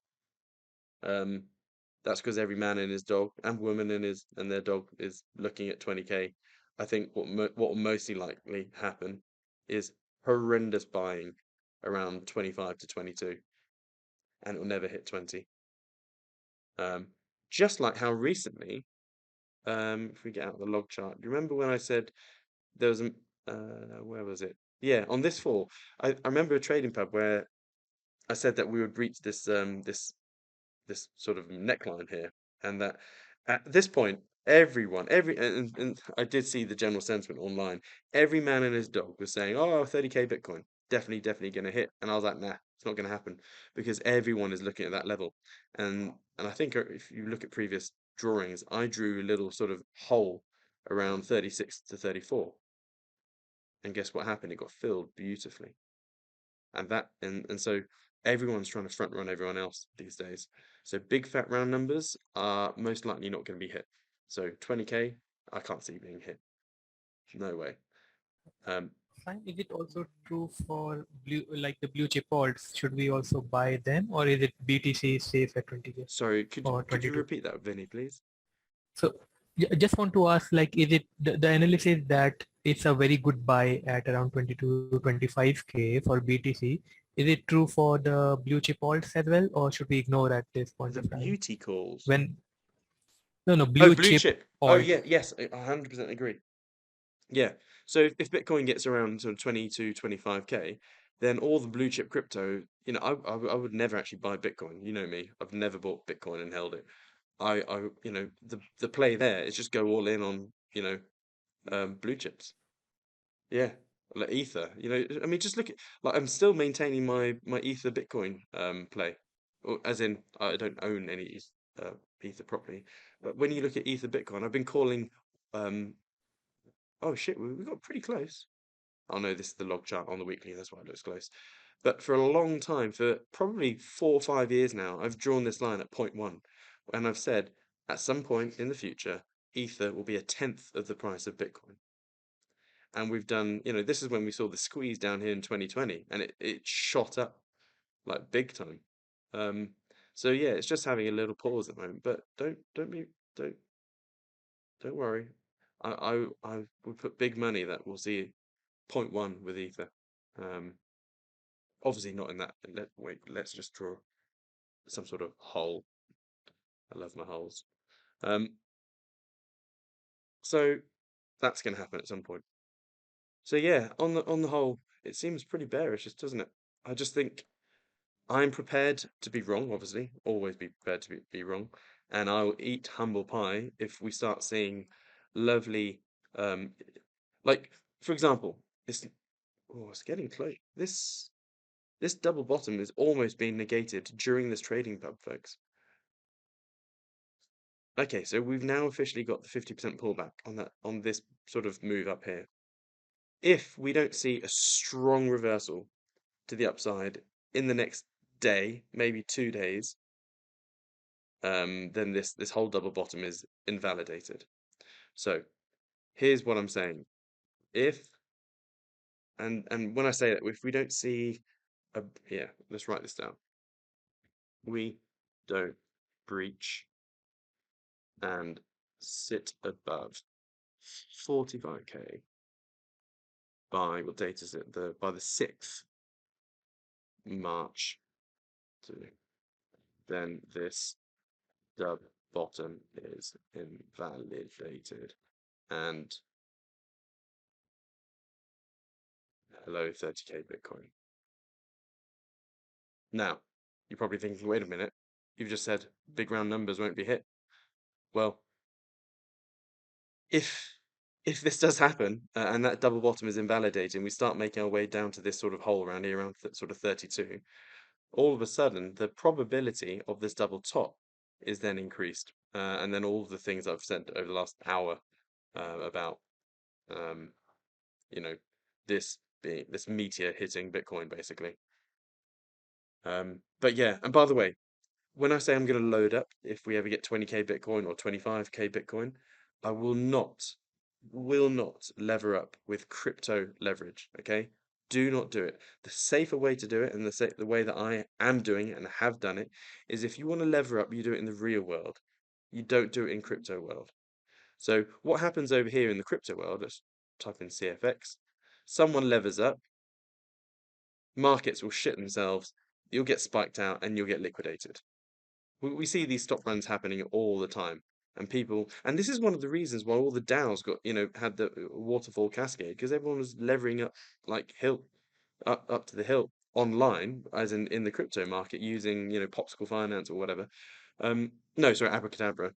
That's because every man and his dog and woman and their dog is looking at 20k. I think what will mostly likely happen is horrendous buying around 25 to 22, and it will never hit 20. Just like how recently, if we get out the log chart, do you remember when I said there was a where was it? Yeah, on this fall, I remember a trading pub where I said that we would reach this this sort of neckline here, and that at this point, and I did see the general sentiment online. Every man and his dog was saying, "Oh, 30k Bitcoin, definitely going to hit," and I was like, "Nah, it's not going to happen," because everyone is looking at that level, and I think if you look at previous drawings, I drew a little sort of hole around 36 to 34, and guess what happened? It got filled beautifully, and so everyone's trying to front run everyone else these days. So big fat round numbers are most likely not going to be hit. So 20k, I can't see being hit. No way. Fine. Is it also true for the blue chip alts? Should we also buy them, or is it BTC safe at 20k? Sorry, could you 22? repeat that, Vinny, please? So I just want to ask, like, is it the analysis that it's a very good buy at around 22 to 25k for BTC? Is it true for the blue chip alts as well, or should we ignore at this point The of time? beauty calls. No, Oh, blue blue chip chip. Oh alt. yeah, yes, I 100% agree. Yeah. So if Bitcoin gets around sort of 20 to 25k, then all the blue chip crypto, you know, I would never actually buy Bitcoin. You know me, I've never bought Bitcoin and held it. You know, the play there is just go all in on, you know, blue chips. Yeah, like Ether. You know, I mean, just look at, like, I'm still maintaining my Ether Bitcoin play, or as in I don't own any Ether properly. But when you look at Ether Bitcoin, I've been calling. Oh shit, we got pretty close. Oh no, this is the log chart on the weekly. That's why it looks close. But for a long time, for probably 4 or 5 years now, I've drawn this line at 0.1, and I've said at some point in the future, Ether will be 1/10 of the price of Bitcoin. And we've done, this is when we saw the squeeze down here in 2020, and it shot up like big time. So yeah, it's just having a little pause at the moment, but don't worry. I would put big money that we'll see 0.1 with Ether. Obviously not in that. Wait, let's just draw some sort of hole. I love my holes. So that's going to happen at some point. So yeah, on the whole, it seems pretty bearish, doesn't it? I just think I'm prepared to be wrong, obviously, always be prepared to be wrong, and I'll eat humble pie if we start seeing lovely, like for example, it's getting close. This double bottom is almost being negated during this trading pub, folks. Okay, so we've now officially got the 50% pullback on this sort of move up here. If we don't see a strong reversal to the upside in the next day, maybe 2 days, then this whole double bottom is invalidated. So here's what I'm saying. And when I say that, if we don't see let's write this down. We don't breach and sit above 45k by what date is it? By the 6th March, then this dub bottom is invalidated. And hello 30k Bitcoin. Now, you're probably thinking, wait a minute, you've just said big round numbers won't be hit. Well, if this does happen and that double bottom is invalidated and we start making our way down to this sort of hole around here, around sort of 32, all of a sudden the probability of this double top is then increased. And then all of the things I've said over the last hour about, this meteor hitting Bitcoin, basically. But yeah, and by the way, when I say I'm going to load up, if we ever get 20k Bitcoin or 25k Bitcoin, I will not lever up with crypto leverage, okay? Do not do it. The safer way to do it, and the way that I am doing it and have done it, is if you want to lever up, you do it in the real world. You don't do it in crypto world. So what happens over here in the crypto world, let's type in CFX, someone levers up, markets will shit themselves, you'll get spiked out and you'll get liquidated. We see these stop runs happening all the time, and this is one of the reasons why all the DAOs had the waterfall cascade, because everyone was levering up like up to the hilt online, as in the crypto market, using Popsicle Finance or whatever. No, sorry, Abracadabra,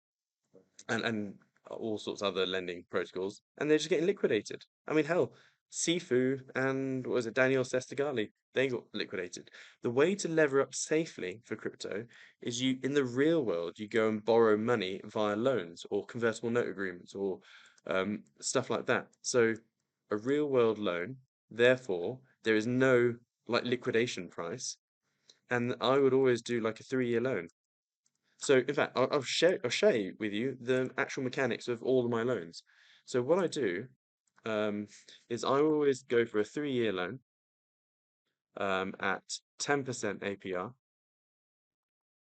and all sorts of other lending protocols, and they're just getting liquidated. I mean, hell, Sifu and what was it, Daniel Sestigali, they got liquidated. The way to lever up safely for crypto is in the real world, you go and borrow money via loans or convertible note agreements or stuff like that. So a real world loan, therefore, there is no liquidation price. And I would always do like a 3-year loan. So in fact, I'll share with you the actual mechanics of all of my loans. So what I do is I always go for a 3-year loan at 10% APR.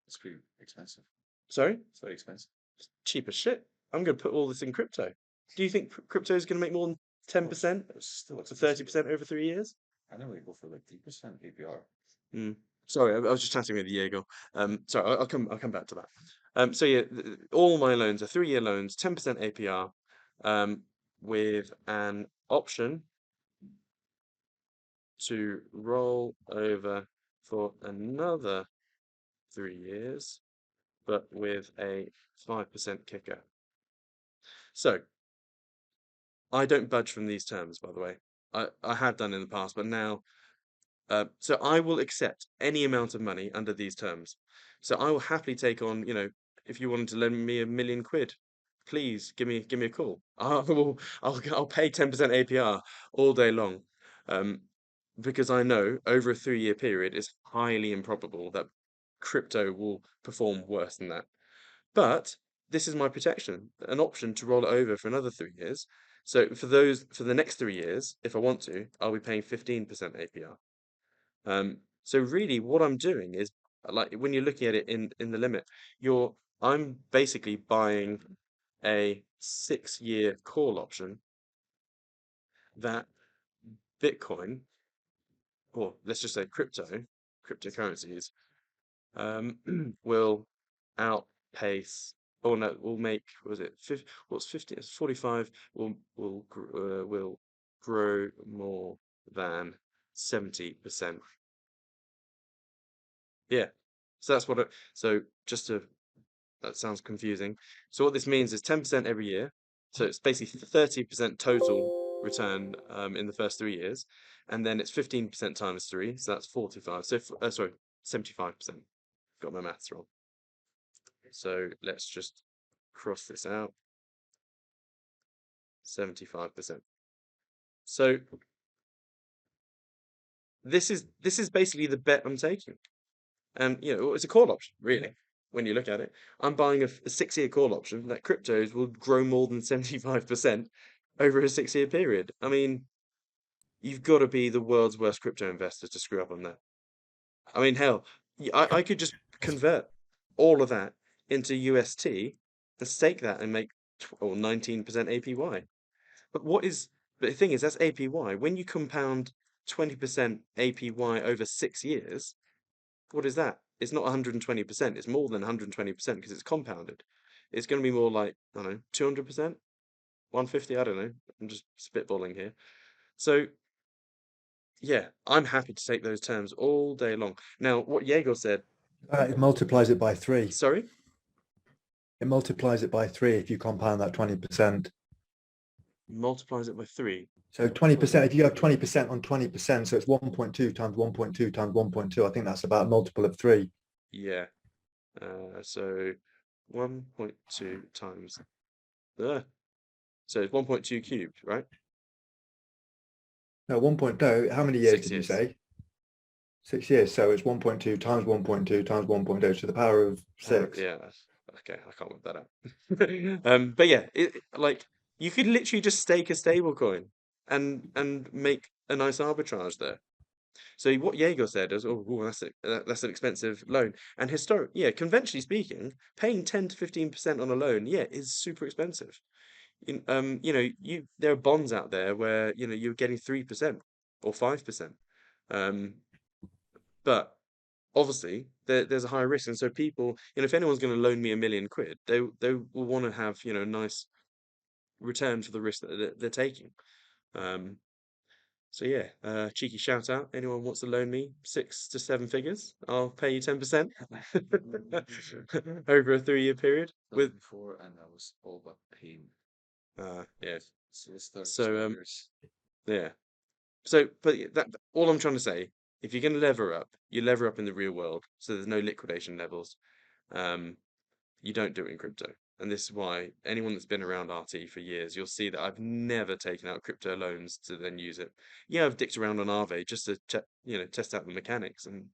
It's pretty expensive. Sorry? It's very expensive. It's cheap as shit. I'm going to put all this in crypto. Do you think crypto is going to make more than 10%? Still So 30% over 3 years? I normally go for like 3% APR. Sorry, I was just chatting with Diego. Sorry, I'll come back to that. So yeah, all my loans are 3-year loans, 10% APR, with an option to roll over for another 3 years, but with a 5% kicker. So I don't budge from these terms, by the way. I have done in the past, but now. So I will accept any amount of money under these terms. So I will happily take on, if you wanted to lend me £1 million, please give me a call. I'll pay 10% APR all day long, because I know over a 3-year period it's highly improbable that crypto will perform worse than that. But this is my protection, an option to roll it over for another 3 years. So for the next 3 years, if I want to, I'll be paying 15% APR. So really what I'm doing is, like, when you're looking at it in the limit, I'm basically buying a 6-year call option that Bitcoin, or let's just say cryptocurrencies, will outpace, or no, will make, what was it, 50, 45, will grow more than 70%. Yeah, so that's what so just to, that sounds confusing. So what this means is 10% every year. So it's basically 30% total return in the first 3 years, and then it's 15% times 3, so that's 45. So sorry, 75%. Got my maths wrong. So let's just cross this out. 75%. So this is basically the bet I'm taking. And it's a call option, really, when you look at it. I'm buying a 6-year call option that cryptos will grow more than 75% over a 6-year period. I mean, you've got to be the world's worst crypto investor to screw up on that. I mean, hell, I could just convert all of that into UST and stake that and make 19% APY. But the thing is, that's APY. When you compound 20% APY over 6 years, what is that? It's not 120%. It's more than 120% because it's compounded. It's going to be more like, I don't know, 200%, 150. I don't know. I'm just spitballing here. So, yeah, I'm happy to take those terms all day long. Now, what Diego said. It multiplies it by 3. Sorry? It multiplies it by 3 if you compound that 20%. Multiplies it by 3. So 20%, if you have 20% on 20%, so it's 1.2 times 1.2 times 1.2. I think that's about a multiple of 3. Yeah. So 1.2 times. So it's 1.2 cubed, right? No, 1.0. How many years 6 did years. you say? 6 years. So it's 1.2 times 1.2 times 1.0 to the power of 6. Yeah. Okay, I can't work that out. But yeah, like, you could literally just stake a stable coin and make a nice arbitrage there. So what Diego said is, that's an expensive loan. And conventionally speaking, paying 10 to 15% on a loan, is super expensive. There are bonds out there where you're getting 3% or 5%. But obviously there's a higher risk, and so people, if anyone's going to loan me £1 million, they will want to have a nice return for the risk that they're taking. So yeah, cheeky shout out. Anyone wants to loan me 6 to 7 figures, I'll pay you 10% over a 3-year period. With before, and I was all but pain. Yeah. So yeah. So, but that all I'm trying to say, if you're going to lever up, you lever up in the real world. So there's no liquidation levels. You don't do it in crypto. And this is why anyone that's been around RT for years, you'll see that I've never taken out crypto loans to then use it. Yeah, I've dicked around on Aave just to test out the mechanics and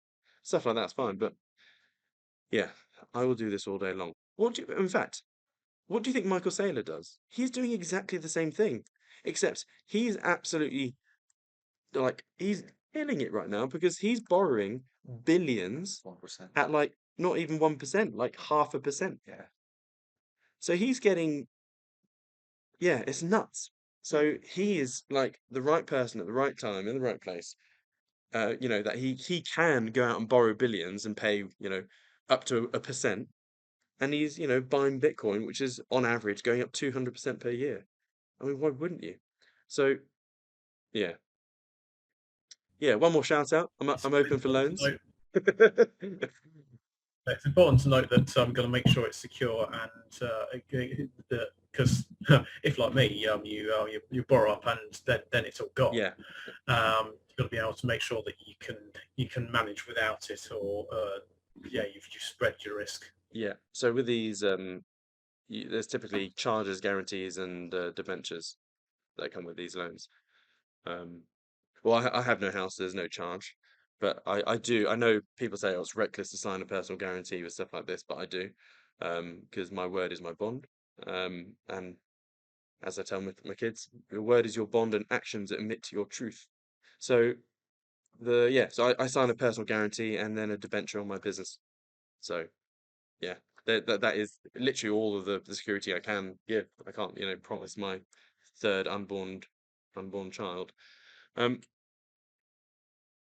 stuff like that's fine. But yeah, I will do this all day long. In fact, what do you think Michael Saylor does? He's doing exactly the same thing, except he's absolutely, like, he's killing it right now because he's borrowing billions 1%. at, like, not even 1%, like 0.5%. Yeah. So he's getting, it's nuts. So he is like the right person at the right time in the right place. That he can go out and borrow billions and pay, up to 1%. And he's, buying Bitcoin, which is on average going up 200% per year. I mean, why wouldn't you? So, yeah. Yeah, one more shout out. I'm open for loans. It's important to note that I'm going to make sure it's secure, and because if, like me, you borrow up and then it's all gone. Yeah. You've got to be able to make sure that you can manage without it, or you've spread your risk. Yeah. So with these, there's typically charges, guarantees, and debentures that come with these loans. Well, I have no house, there's no charge, but I do. I know people say, oh, it's reckless to sign a personal guarantee with stuff like this, but I do, because my word is my bond. And as I tell my kids, your word is your bond, and actions admit to your truth. So so I sign a personal guarantee and then a debenture on my business. So yeah, that is literally all of the security I can give. I can't, promise my third unborn child.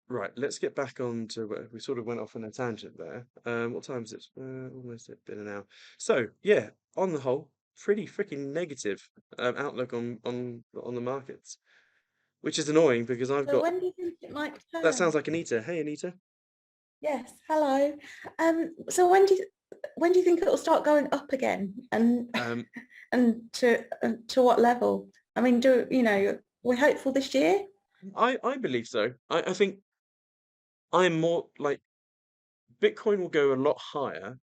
Right, let's get back on to where we sort of went off on a tangent there. What time is it? Almost been an hour. So yeah, on the whole, pretty freaking negative outlook on the markets, which is annoying because I've So got. when do you think it might That sounds turn? like Anita. Hey, Anita. Yes, hello. So when do you think it'll start going up again, and Um, and to what level? I mean, we're hopeful this year? I believe so. I think I'm more like Bitcoin will go a lot higher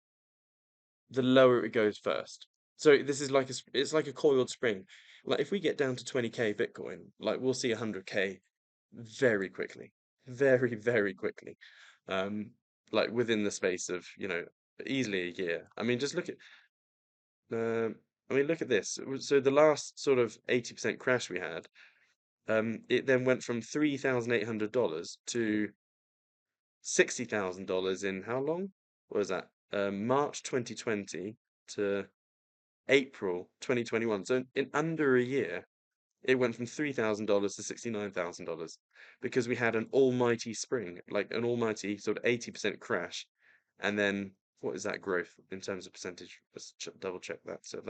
the lower it goes first. So this is like it's like a coiled spring. Like if we get down to 20k Bitcoin, like we'll see 100k very quickly, very, very quickly. Um, like within the space of, easily a year. I mean, just look at look at this. So the last sort of 80% crash we had, it then went from $3,800 to $60,000 in how long? What was that? March 2020 to April 2021. So in under a year, it went from $3,000 to $69,000 because we had an almighty spring, like an almighty sort of 80% crash. And then what is that growth in terms of percentage? Let's double check that. So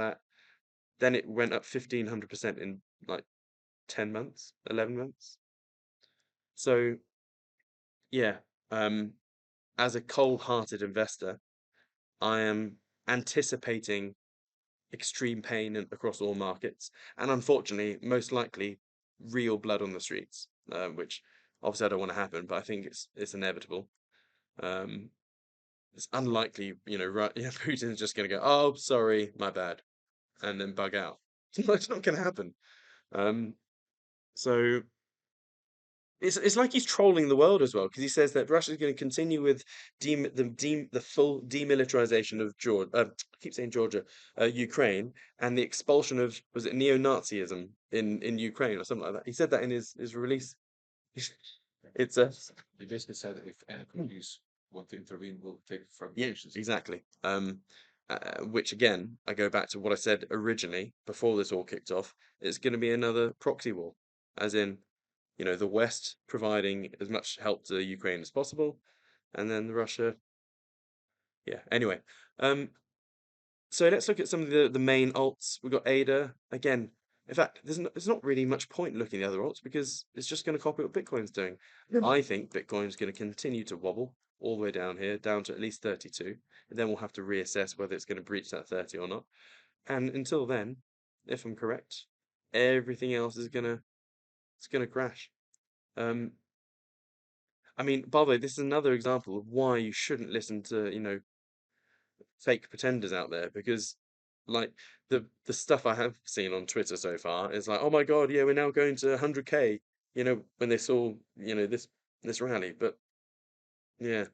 then it went up 1,500% in like 10 months, 11 months. So yeah, as a cold-hearted investor, I am anticipating extreme pain across all markets, and unfortunately, most likely, real blood on the streets, which obviously I don't want to happen, but I think it's inevitable. Um, it's unlikely, right? Yeah, Putin's just going to go, "Oh, sorry, my bad," and then bug out. It's not going to happen. So it's like he's trolling the world as well, because he says that Russia's going to continue with the full demilitarization of Georgia. I keep saying Georgia, Ukraine, and the expulsion of, was it neo-Nazism in Ukraine or something like that. He said that in his release. It's a They basically said that if any countries want to intervene, we'll take from yeah, exactly. Which again, I go back to what I said originally before this all kicked off. It's going to be another proxy war, as in, the West providing as much help to Ukraine as possible, and then Russia. Yeah. Anyway, so let's look at some of the main alts. We've got ADA again. In fact, there's not really much point looking at the other alts because it's just going to copy what Bitcoin's doing. I think Bitcoin's going to continue to wobble all the way down here, down to at least 32. And then we'll have to reassess whether it's going to breach that 30 or not. And until then, if I'm correct, everything else is gonna crash. Um, I mean, by the way, this is another example of why you shouldn't listen to, fake pretenders out there, because like the stuff I have seen on Twitter so far is like, oh my God, yeah, we're now going to 100k, when they saw, this rally. But yeah,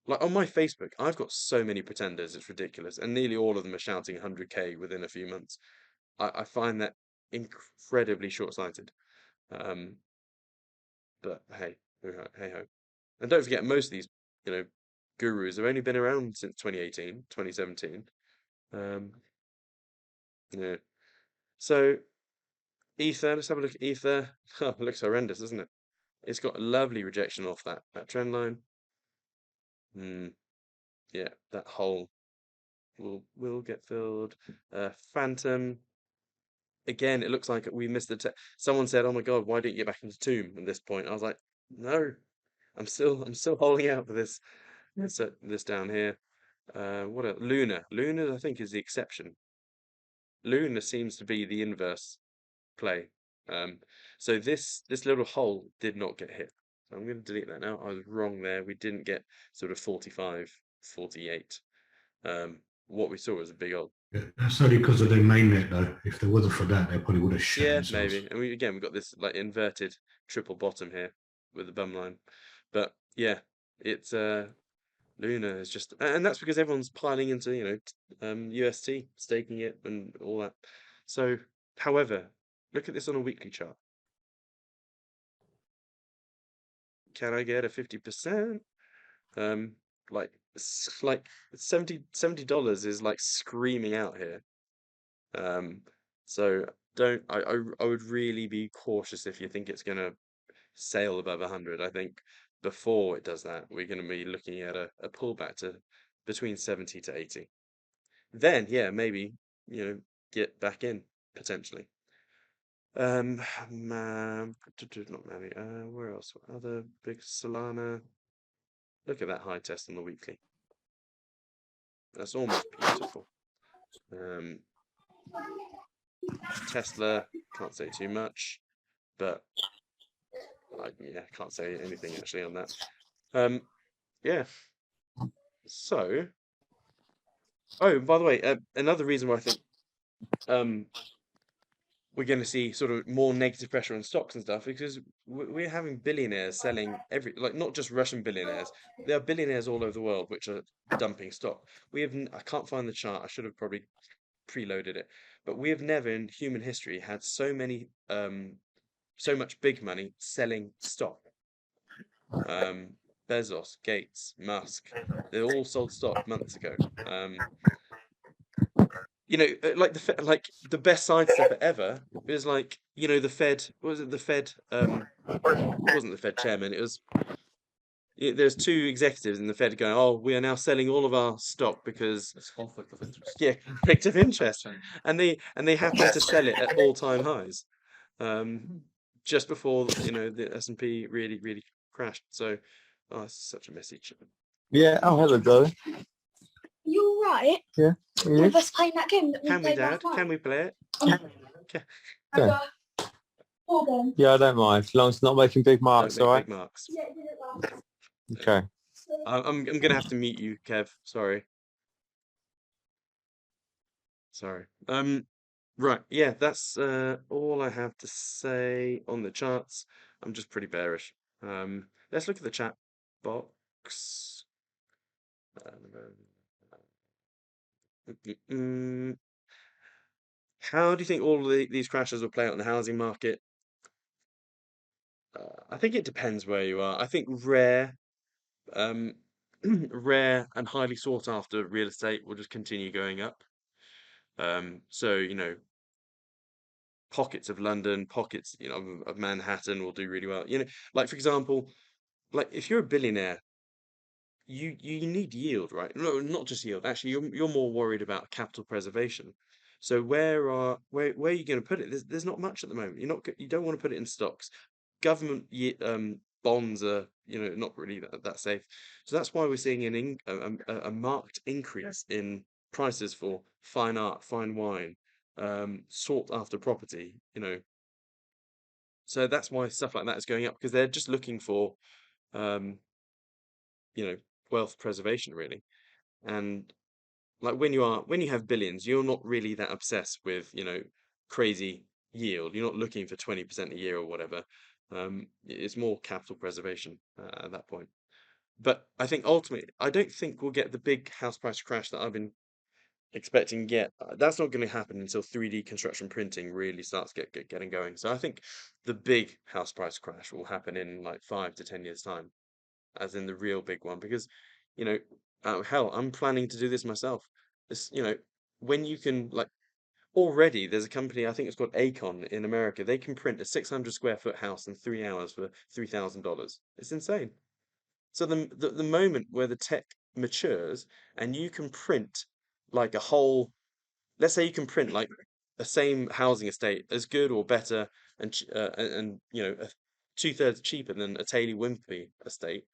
like on my Facebook, I've got so many pretenders, it's ridiculous. And nearly all of them are shouting 100k within a few months. I find that incredibly short-sighted. Um, but hey, hey ho. And don't forget, most of these, gurus have only been around since 2018, 2017. Yeah. So Ether, let's have a look at Ether. Oh, it looks horrendous, doesn't it? It's got a lovely rejection off that trend line. Yeah, that hole will get filled. Phantom. Again, it looks like we missed the. Someone said, "Oh my God, why don't you get back into Tomb?" At this point, I was like, "No, I'm still holding out for this. This down here. What a Luna. Luna, I think, is the exception. Luna seems to be the inverse play. So this little hole did not get hit. So I'm going to delete that now. I was wrong there. We didn't get sort of 45, 48. what we saw was a big old. Yeah, that's only because of their mainnet though. If there wasn't for that, they probably would have shut Yeah, themselves. maybe. And we've got this like inverted triple bottom here with the bum line. But yeah, it's Luna is just, and that's because everyone's piling into, UST, staking it and all that. So, however, look at this on a weekly chart. Can I get a 50%? Like $70 is like screaming out here. So I would really be cautious if you think it's gonna sail above 100. I think before it does that, we're gonna be looking at a pullback to between 70 to 80. Then, yeah, maybe, get back in potentially. Not many. Where else? Other big Solana. Look at that high test on the weekly. That's almost beautiful. Tesla, can't say too much, but can't say anything actually on that. Yeah. So, oh, by the way, another reason why I think we're going to see sort of more negative pressure on stocks and stuff because we're having billionaires selling not just Russian billionaires. There are billionaires all over the world which are dumping stock. I can't find the chart. I should have probably preloaded it, but we have never in human history had so much big money selling stock. Bezos, Gates, Musk, they all sold stock months ago. Like the best side stuff ever is like, the Fed, what was it? The Fed, it wasn't the Fed chairman. It was, there's two executives in the Fed going, oh, we are now selling all of our stock because It's conflict of interest. yeah, conflict of interest, and they happen to sell it at all-time highs, just before the S&P really really crashed. So, it's such a message. Yeah. Oh, hello, darling. You're right. Yeah. With us playing that game that we Can we, played Dad? last night. Can we play it? Okay. Hold on. Yeah, I don't mind as long as it's not making big marks. Don't All make right. big marks. Yeah, it did it last. Okay. I'm gonna have to mute you, Kev. Sorry. Right. Yeah, that's all I have to say on the charts. I'm just pretty bearish. Let's look at the chat box. How do you think all of these crashes will play out in the housing market? I think it depends where you are. I think rare and highly sought after real estate will just continue going up. So, pockets of London, pockets, of Manhattan will do really well. Like for example, like if you're a billionaire, you need yield, right? No, not just yield. Actually, you're more worried about capital preservation. So where are you going to put it? There's not much at the moment. You don't want to put it in stocks. Government bonds are not really that safe. So that's why we're seeing a marked increase in prices for fine art, fine wine, sought after property. So that's why stuff like that is going up because they're just looking for wealth preservation really. And like when you have billions, you're not really that obsessed with crazy yield. You're not looking for 20% a year or whatever. It's more capital preservation at that point. But I think ultimately, I don't think we'll get the big house price crash that I've been expecting yet. That's not going to happen until 3D construction printing really starts getting going. So I think the big house price crash will happen in like 5 to 10 years time, as in the real big one. Because hell, I'm planning to do this myself. This when you can like already there's a company, I think it's called Acon in America. They can print a 600 square foot house in 3 hours for $3,000. It's insane. So the moment where the tech matures and you can print like a whole, let's say you can print like the same housing estate as good or better and 2/3 cheaper than a Taylor Wimpey estate,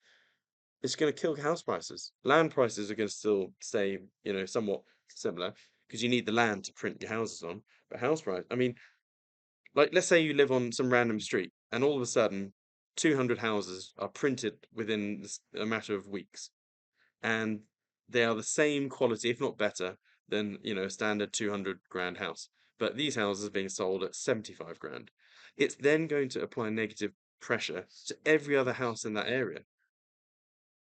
it's going to kill house prices. Land prices are going to still stay, somewhat similar because you need the land to print your houses on. But house price, I mean, like let's say you live on some random street and all of a sudden 200 houses are printed within a matter of weeks, and They are the same quality, if not better, than, you know, a standard 200 grand house. But these houses are being sold at 75 grand. It's then going to apply negative pressure to every other house in that area.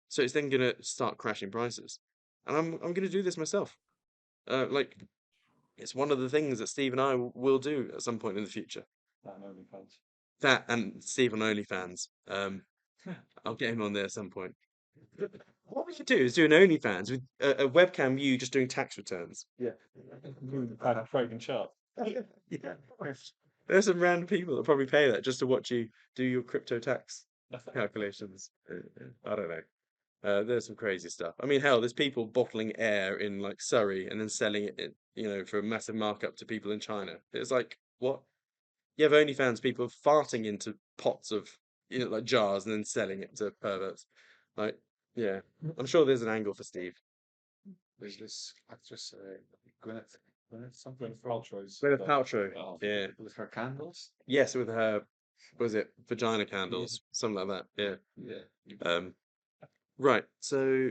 So it's then going to start crashing prices. And I'm going to do this myself. Like, it's one of the things that Steve and I will do at some point in the future. That and Steve on OnlyFans. I'll get him on there at some point. What we should do is do an OnlyFans with a webcam you just doing tax returns. Yeah. Trading chart. Yeah. There's some random people that probably pay that just to watch you do your crypto tax calculations. I don't know. There's some crazy stuff. I mean, hell, there's people bottling air in like Surrey and then selling it, you know, for a massive markup to people in China. It's like, what? You have OnlyFans people farting into pots of, you know, like jars and then selling it to perverts. Like, yeah, I'm sure there's an angle for Steve. There's this actress, Gwyneth Paltrow's. Gwyneth Paltrow, yeah. With her candles. Yes, with her, was it vagina candles, something like that. Yeah. Yeah. Right. So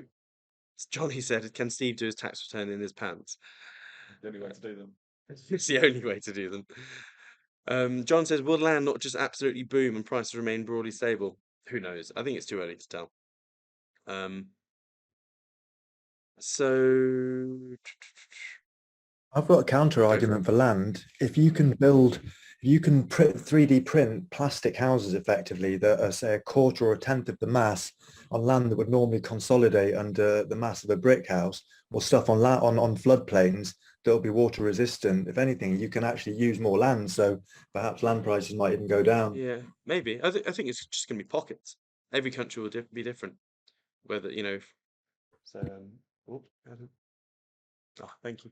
Johnny said, "Can Steve do his tax return in his pants?" The only way to do them. It's the only way to do them. John says, "Will land not just absolutely boom and prices remain broadly stable?" Who knows? I think it's too early to tell. So I've got a counter argument for land. If you can 3D print plastic houses effectively that are, say, a quarter or a tenth of the mass on land that would normally consolidate under the mass of a brick house, or stuff on floodplains that will be water resistant. If anything, you can actually use more land, so perhaps land prices might even go down. yeah, maybe. I think it's just going to be pockets. Every country will be different. Whether, you know. So, oh, thank you.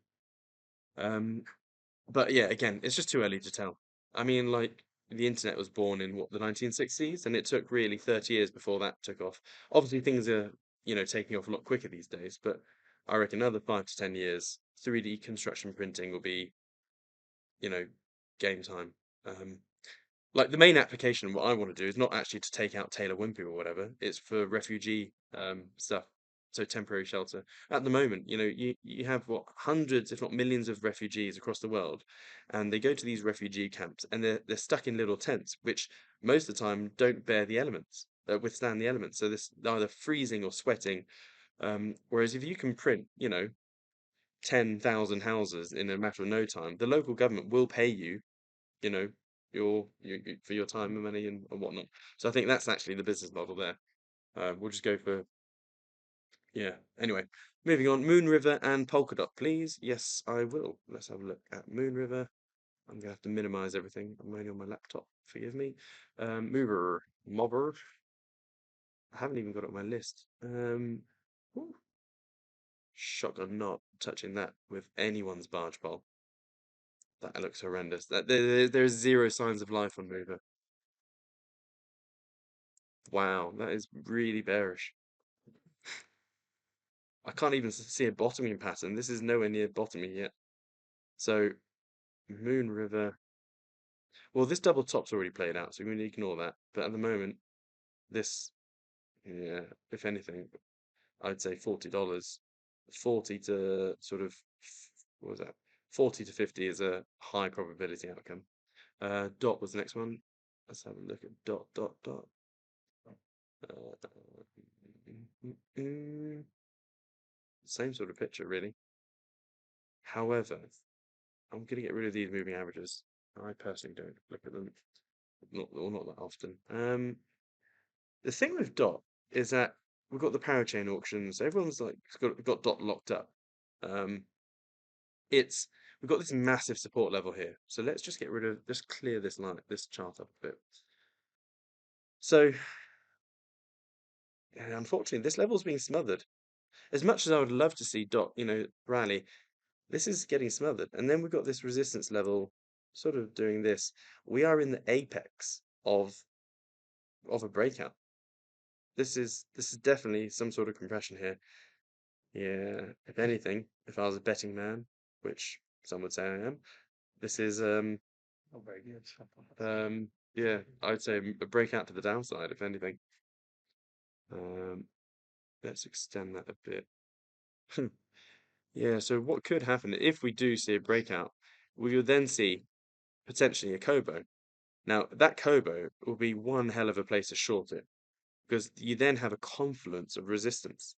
But yeah, again, it's just too early to tell. I mean, like, the internet was born in what, the 1960s, and it took really 30 years before that took off. Obviously, things are, you know, taking off a lot quicker these days, but I reckon another 5 to 10 years, 3D construction printing will be, you know, game time. Like, the main application, what I want to do is not actually to take out Taylor Wimpey or whatever. It's for refugee stuff, so temporary shelter. At the moment, you know, you have what, hundreds, if not millions, of refugees across the world, and they go to these refugee camps, and they're stuck in little tents, which most of the time don't bear the elements, withstand the elements. So this either freezing or sweating. Whereas if you can print, you know, 10,000 houses in a matter of no time, the local government will pay you, you know, for your time and money and whatnot. So I think that's actually the business model there. We'll just go for, yeah. Anyway, moving on. Moon River and Polkadot, please. Yes, I will. Let's have a look at Moon River. I'm gonna have to minimize everything. I'm only on my laptop. Forgive me. MOVR. I haven't even got it on my list. Shocked I'm not touching that with anyone's barge pole. That looks horrendous. There's zero signs of life on Mover. Wow, that is really bearish. I can't even see a bottoming pattern. This is nowhere near bottoming yet. So, Moon River. Well, this double top's already played out, so we're going to ignore that. But at the moment, this, yeah, if anything, I'd say $40. 40 to sort of, what was that? 40 to 50 is a high probability outcome. Dot was the next one. Let's have a look at dot. Same sort of picture, really. However, I'm going to get rid of these moving averages. I personally don't look at them, not that often. The thing with dot is that we've got the parachain auctions. Everyone's like got dot locked up. We've got this massive support level here. So let's just just clear this chart up a bit. So, unfortunately, this level's being smothered. As much as I would love to see dot, you know, rally, this is getting smothered. And then we've got this resistance level sort of doing this. We are in the apex of a breakout. This is definitely some sort of compression here. Yeah, if anything, if I was a betting man, which some would say I am, this is Not very good. yeah, I'd say a breakout to the downside, if anything. Let's extend that a bit. Yeah, so what could happen if we do see a breakout, we will then see potentially a Kobo. Now, that Kobo will be one hell of a place to short it because you then have a confluence of resistance.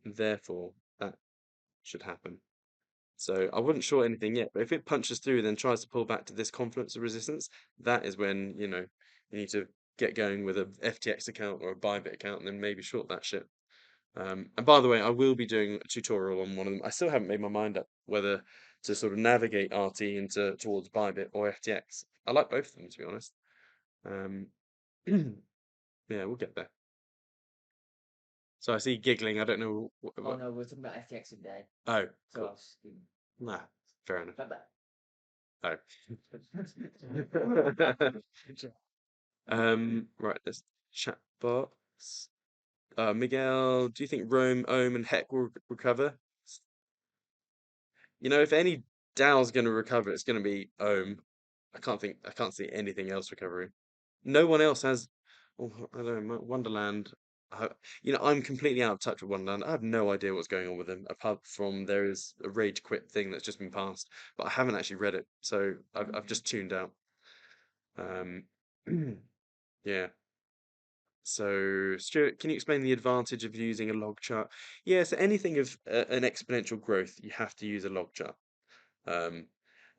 Therefore, that should happen. So I wouldn't short anything yet, but if it punches through and then tries to pull back to this confluence of resistance, that is when, you need to get going with a FTX account or a Bybit account and then maybe short that shit. And by the way, I will be doing a tutorial on one of them. I still haven't made my mind up whether to sort of navigate RT towards Bybit or FTX. I like both of them, to be honest. Yeah, we'll get there. So I see giggling. I don't know. Oh no, we're talking about FTX today. Oh, So cool. Nah, fair enough. Oh. Right, there's chat box. Miguel, do you think Rome, Ohm, and Heck will recover? If any DAO's going to recover, it's going to be Ohm. I can't see anything else recovering. No one else has. Oh, I don't know. Wonderland. I'm completely out of touch with Wonderland. I have no idea what's going on with them, apart from there is a rage quit thing that's just been passed, but I haven't actually read it, so I've just tuned out. Yeah. So, Stuart, can you explain the advantage of using a log chart? Yeah, so anything of an exponential growth, you have to use a log chart.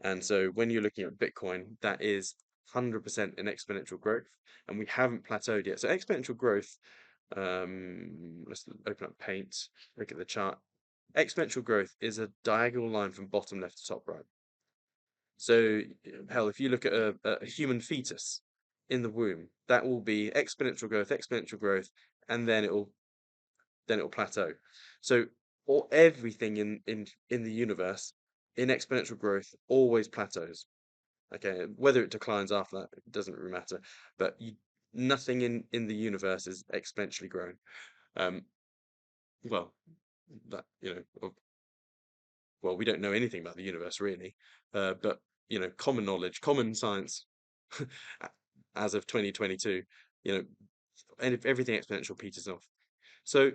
And so when you're looking at Bitcoin, that is 100% an exponential growth, and we haven't plateaued yet. So exponential growth, let's open up Paint, look at the chart. Exponential growth is a diagonal line from bottom left to top right. So, hell, if you look at a human fetus in the womb, that will be exponential growth, and then it'll plateau. So, everything in the universe in exponential growth always plateaus. Okay, whether it declines after that, it doesn't really matter. But nothing in the universe is exponentially growing. Well, that well, we don't know anything about the universe really, but common knowledge, common science, as of 2022, and if everything exponential peters off. So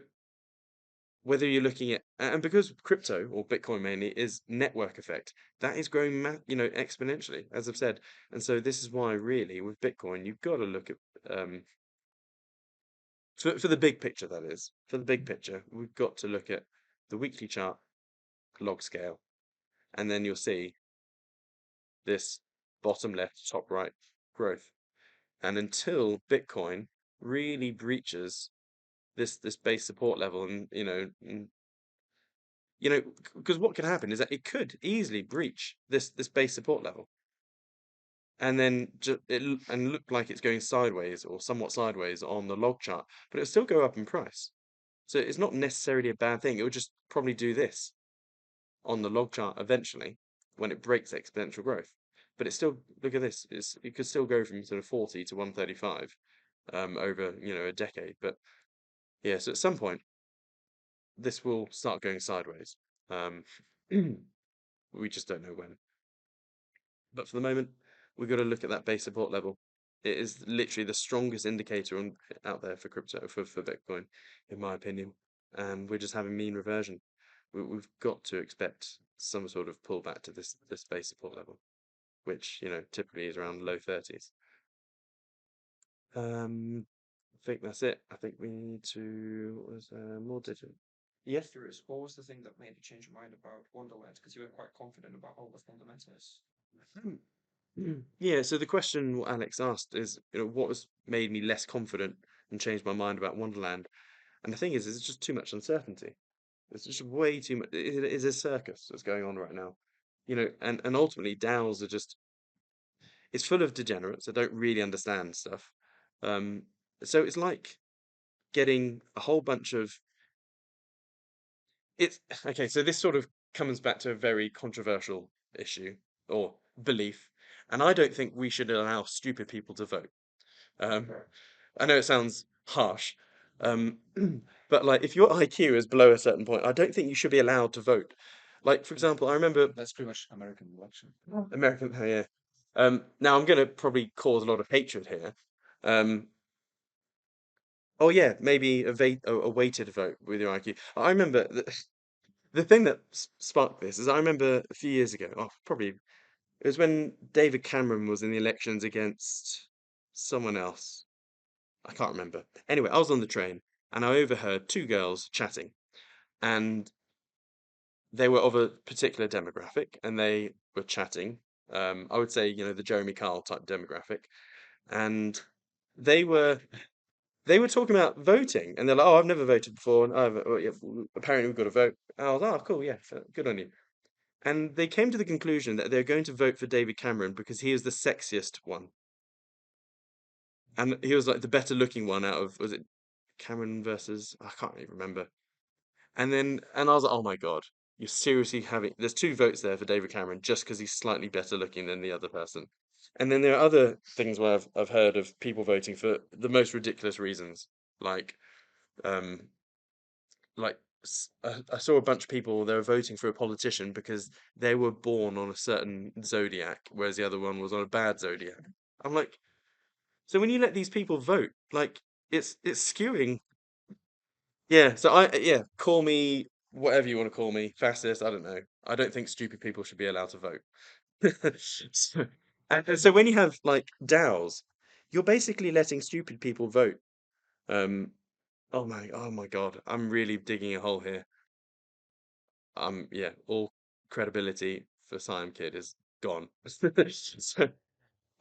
whether you're looking at, and because crypto or Bitcoin mainly is network effect, that is growing, exponentially, as I've said. And so this is why really with Bitcoin, you've got to look at, for the big picture, that is, for the big picture, we've got to look at the weekly chart, log scale, and then you'll see this bottom left, top right growth. And until Bitcoin really breaches this base support level, and because what could happen is that it could easily breach this base support level, and then and look like it's going sideways or somewhat sideways on the log chart, but it'll still go up in price. So it's not necessarily a bad thing. It would just probably do this on the log chart eventually when it breaks exponential growth. But it's still, look at this, it could still go from sort of 40 to 135 over a decade. But yeah, so at some point this will start going sideways. We just don't know when. But for the moment, we've got to look at that base support level. It is literally the strongest indicator out there for crypto, for Bitcoin, in my opinion. And we're just having mean reversion. We've got to expect some sort of pullback to this base support level, which typically is around low 30s. I think that's it. I think we need to. What was more digital? Yes. Curious, what was the thing that made you change your mind about Wonderland? Because you were quite confident about all the fundamentals. Yeah, so the question what Alex asked is, what has made me less confident and changed my mind about Wonderland? And the thing is, it's just too much uncertainty. It's just way too much. It is a circus that's going on right now, and ultimately DAOs are just, it's full of degenerates that don't really understand stuff. So it's like getting a whole bunch of it's okay. So this sort of comes back to a very controversial issue or belief, and I don't think we should allow stupid people to vote. I know it sounds harsh, but like if your IQ is below a certain point, I don't think you should be allowed to vote. Like for example, I remember That's pretty much American election. American, oh, yeah. Now I'm going to probably cause a lot of hatred here. Oh yeah, maybe a weighted vote with your IQ. I remember that the thing that sparked this is I remember a few years ago, probably it was when David Cameron was in the elections against someone else. I can't remember. Anyway, I was on the train and I overheard two girls chatting, and they were of a particular demographic, and they were chatting. I would say, the Jeremy Kyle type demographic, and they were talking about voting, and they're like, "Oh, I've never voted before, and apparently we've got to vote." And I was, "Oh, cool, yeah, good on you." And they came to the conclusion that they're going to vote for David Cameron because he is the sexiest one, and he was like the better looking one out of, was it Cameron versus, I can't even remember. And I was like, oh my God, you're seriously there's two votes there for David Cameron just because he's slightly better looking than the other person. And then there are other things where I've heard of people voting for the most ridiculous reasons, like um I saw a bunch of people, they were voting for a politician because they were born on a certain zodiac, whereas the other one was on a bad zodiac. I'm like, so when you let these people vote, like it's skewing. Yeah, so call me whatever you want to call me, fascist, I don't know. I don't think stupid people should be allowed to vote. So, so when you have like DAOs, you're basically letting stupid people vote. Um, oh my God, I'm really digging a hole here. Yeah, all credibility for Siam Kid is gone. So,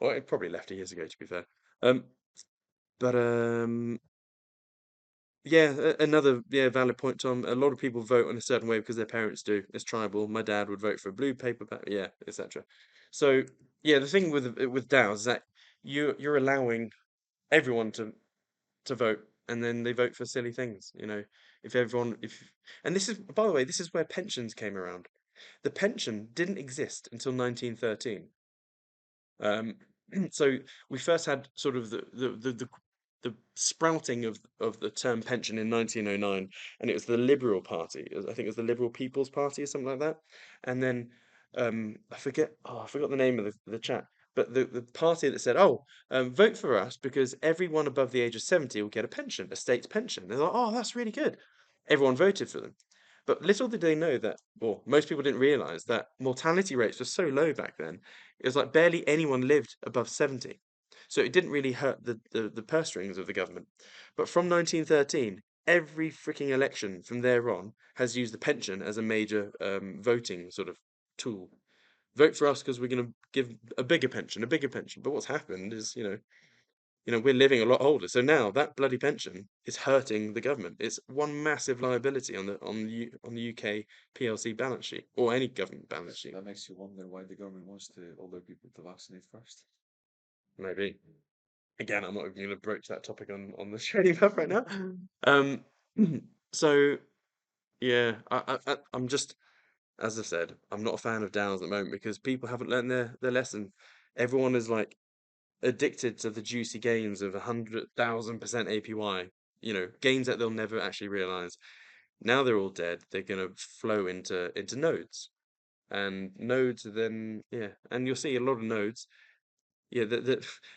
well, it probably left years ago, to be fair. But yeah, another valid point, Tom. A lot of people vote in a certain way because their parents do. It's tribal. My dad would vote for a blue paper bag, yeah, etc. So yeah, the thing with DAOs is that you're allowing everyone to vote, and then they vote for silly things. And this is, by the way, this is where pensions came around. The pension didn't exist until 1913. So we first had sort of the sprouting of the term pension in 1909, and it was the Liberal Party. I think it was the Liberal People's Party or something like that. And then I forgot the name of the chat, but the party that said, "Oh, vote for us because everyone above the age of 70 will get a pension, a state pension." They're like, "Oh, that's really good." Everyone voted for them. But little did they know that, or most people didn't realize that mortality rates were so low back then. It was like barely anyone lived above 70. So it didn't really hurt the purse strings of the government. But from 1913, every freaking election from there on has used the pension as a major voting sort of tool. Vote for us because we're going to give a bigger pension, a bigger pension. But what's happened is, we're living a lot older. So now that bloody pension is hurting the government. It's one massive liability on the UK PLC balance sheet, or any government balance sheet. That makes you wonder why the government wants older people to vaccinate first. Maybe. Again, I'm not even going to broach that topic on the trading hub right now. So yeah, I'm just, as I said, I'm not a fan of DAOs at the moment because people haven't learned their lesson. Everyone is like addicted to the juicy gains of 100,000% APY, gains that they'll never actually realize. Now they're all dead. They're going to flow into nodes, and nodes then, and you'll see a lot of nodes. Yeah,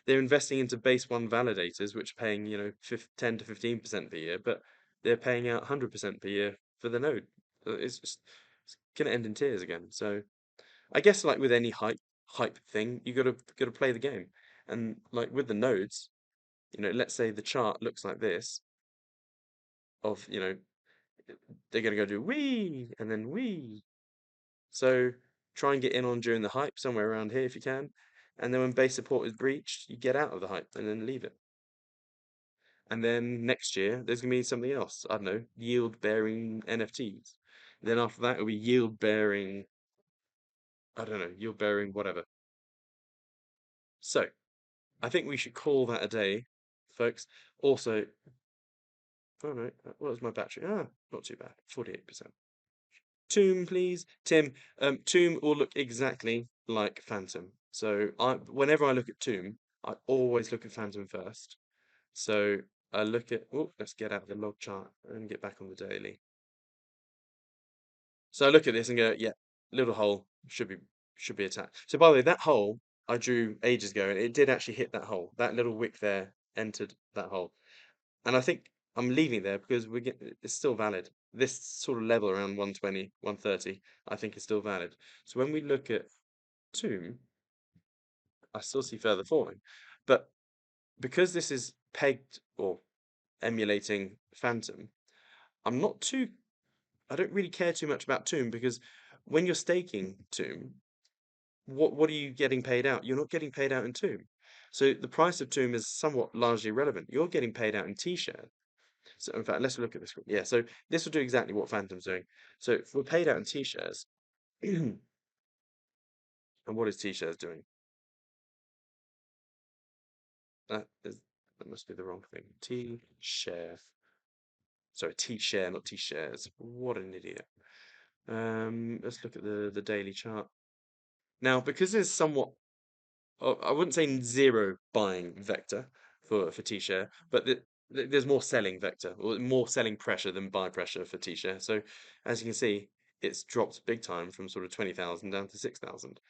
they're investing into base one validators, which are paying 10 to 15% per year, but they're paying out 100% per year for the node. It's going to end in tears again. So I guess like with any hype thing, you gotta play the game. And like with the nodes, let's say the chart looks like this, of they're gonna go do wee and then wee. So try and get in on during the hype somewhere around here if you can. And then when base support is breached, you get out of the hype and then leave it. And then next year there's gonna be something else. I don't know, yield bearing NFTs. Then after that it'll be yield bearing, I don't know, yield bearing whatever. So I think we should call that a day, folks. Also, oh no, what was my battery? Not too bad, 48%. Tomb, please. Tim, Tomb will look exactly like Phantom. So whenever I look at Tomb, I always look at Phantom first. So I look at, let's get out of the log chart and get back on the daily. So I look at this and go, yeah, little hole should be attacked. So by the way, that hole I drew ages ago, and it did actually hit that hole. That little wick there entered that hole. And I think I'm leaving it there because it's still valid. this sort of level around 120, 130, I think is still valid. So when we look at Tomb, I still see further falling, but because this is pegged or emulating Phantom, I don't really care too much about Tomb, because when you're staking Tomb, what are you getting paid out? You're not getting paid out in Tomb. So the price of Tomb is somewhat largely irrelevant. You're getting paid out in TSHARE. So in fact, let's look at this. Yeah, so this will do exactly what Phantom's doing. So if we're paid out in T-shares, and what is T-shares doing? That must be the wrong thing. T-share. Sorry, T-share, not T-shares. What an idiot. Let's look at the daily chart. Now, because there's somewhat, I wouldn't say zero buying vector for T-share, but there's more selling vector, or more selling pressure than buy pressure for T-share. So as you can see, it's dropped big time from sort of 20,000 down to 6,000.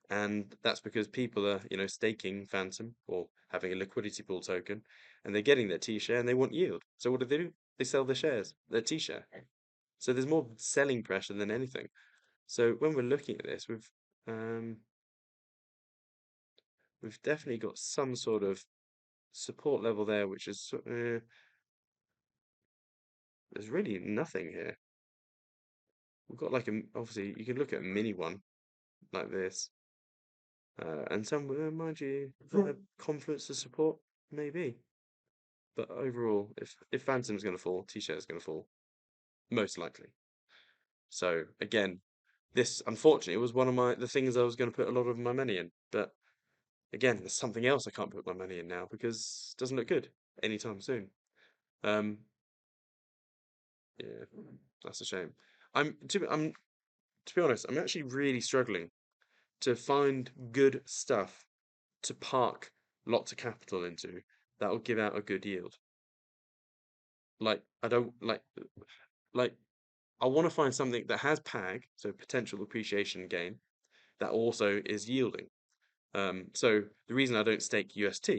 And that's because people are, staking Phantom or having a liquidity pool token, and they're getting their T-share and they want yield. So what do? They sell their shares, their T-share. So there's more selling pressure than anything. So when we're looking at this, we've definitely got some sort of support level there, which is there's really nothing here. We've got like obviously you can look at a mini one like this, and some mind you, confluence of support maybe, but overall, if Phantom's going to fall, T-share is going to fall, most likely. So again, this unfortunately was one of the things I was going to put a lot of my money in, but again, there's something else I can't put my money in now because it doesn't look good anytime soon. Yeah, that's a shame. To be honest, I'm actually really struggling to find good stuff to park lots of capital into that will give out a good yield. Like I don't like I want to find something that has PAG, so potential appreciation gain, that also is yielding. So the reason I don't stake UST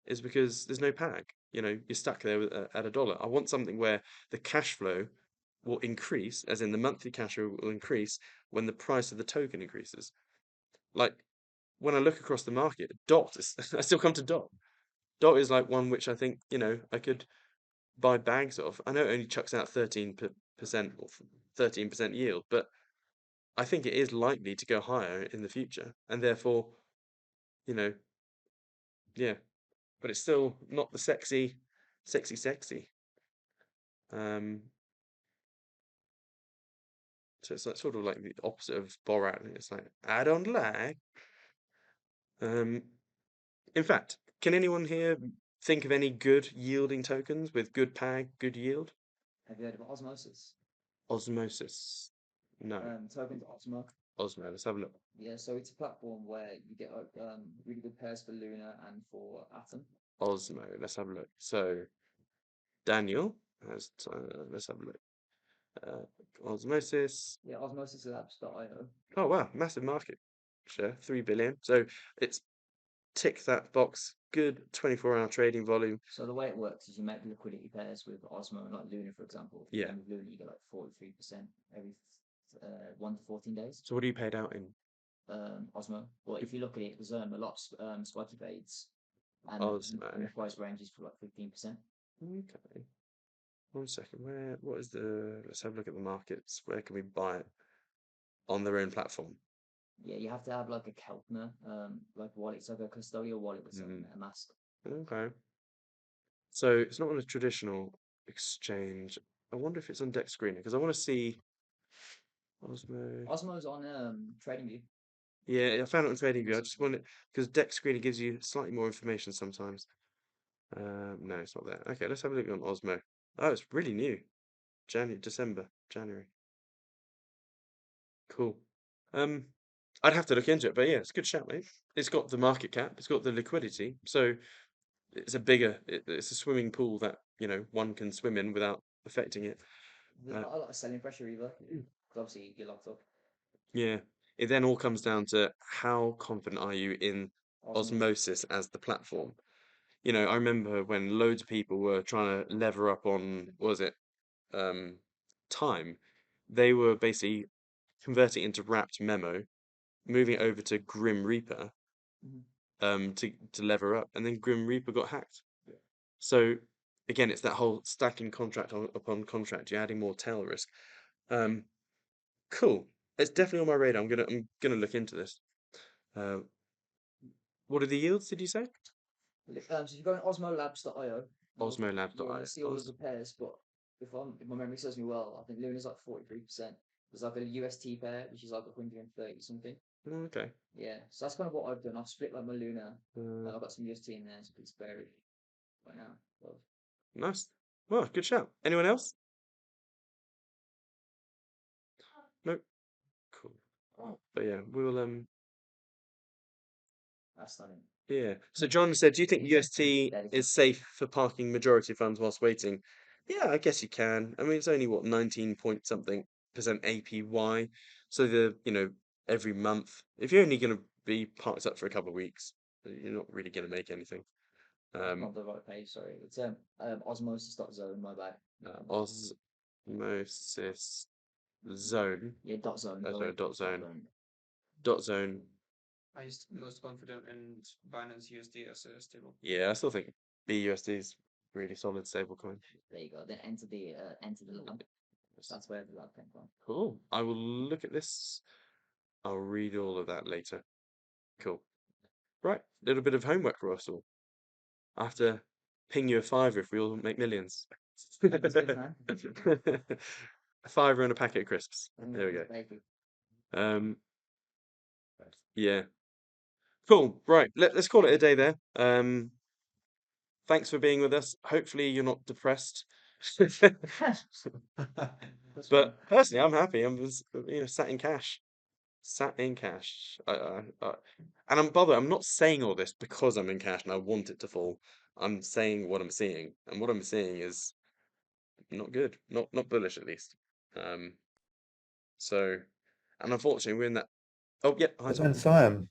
is because there's no PAG. You're stuck there at $1. I want something where the cash flow will increase, as in the monthly cash flow will increase when the price of the token increases. Like when I look across the market, DOT is, I still come to DOT. DOT is like one which I think I could buy bags of. I know it only chucks out 13% or 13% yield, but I think it is likely to go higher in the future, and therefore, yeah. But it's still not the sexy. So it's like sort of like the opposite of Borat. It's like I don't like. In fact, can anyone here think of any good yielding tokens with good PAG, good yield? Have you heard of OSMOSIS? OSMOSIS. No. Tokens Osmo. Osmo. Let's have a look. Yeah, so it's a platform where you get really good pairs for Luna and for Atom. Osmo. Let's have a look. So Daniel has. Let's have a look. Osmosis. Yeah, osmosislabs.io. Oh wow, massive market share, 3 billion. So it's tick that box. Good 24-hour trading volume. So the way it works is you make liquidity pairs with Osmo and like Luna, for example. Yeah. And with Luna, you get like 43% every 1 to 14 days. So what are you paid out in? Osmo. Well, if you look at it, there's a lot of spiky fades. And Osmo. the price range is for like 15%. Okay. 1 second. Let's have a look at the markets. Where can we buy it on their own platform? Yeah, you have to have like a Keltner, like wallet, it's like a custodial wallet with a mask. Okay. So it's not on a traditional exchange. I wonder if it's on Dex Screener because I want to see Osmo. Osmo's on TradingView. Yeah, I found it on TradingView. I just wanted because Dex Screener gives you slightly more information sometimes. No, it's not there. Okay, let's have a look on Osmo. Oh, it's really new. January. Cool. I'd have to look into it, but yeah, it's a good shout, mate. It's got the market cap, it's got the liquidity, so it's it's a swimming pool that one can swim in without affecting it. There's not a lot of selling pressure either, because obviously you're locked up. Yeah, it then all comes down to how confident are you in Osmosis as the platform. I remember when loads of people were trying to lever up on, what was it? time, they were basically converting it into wrapped memo, moving it over to Grim Reaper, to lever up, and then Grim Reaper got hacked. So again, it's that whole stacking contract upon contract. You're adding more tail risk. Cool. It's definitely on my radar. I'm gonna look into this. What are the yields? Did you say? So you go on osmolabs.io. Osmolabs.io. See all of the pairs, but if my memory serves me well, I think Luna's like 43%. There's like a UST pair, which is like 130 something. Oh, okay. Yeah, so that's kind of what I've done. I've split like my Luna. I've got some UST in there, so it's bearish right now. But Nice. Well, good shout. Anyone else? Nope. Cool. But yeah, we'll that's stunning. Yeah. So John said, do you think UST is safe for parking majority funds whilst waiting? Yeah, I guess you can. I mean, it's only what 19 point something % APY. So every month, if you're only going to be parked up for a couple of weeks, you're not really going to make anything. Not the right page, sorry. It's osmosis.zone, my bad. Osmosis zone. Yeah, dot zone. Dot zone. I used to be most confident in Binance USD as a stable. Yeah, I still think BUSD is really solid stable coin. There you go. Then enter the lab. That's where the lab came from. Cool. I will look at this. I'll read all of that later. Cool. Right. Little bit of homework for us all. I have to ping you a $5 if we all make millions. A $5 and a packet of crisps. There we go. Yeah. Cool. Right. Let's call it a day there. Thanks for being with us. Hopefully you're not depressed. But personally, I'm happy. I'm just, sat in cash. Sat in cash. And I'm not saying all this because I'm in cash and I want it to fall. I'm saying what I'm seeing, and what I'm seeing is not good. Not bullish at least. So, and unfortunately, we're in that. Oh, yeah. Hi, But Tom. then Siam,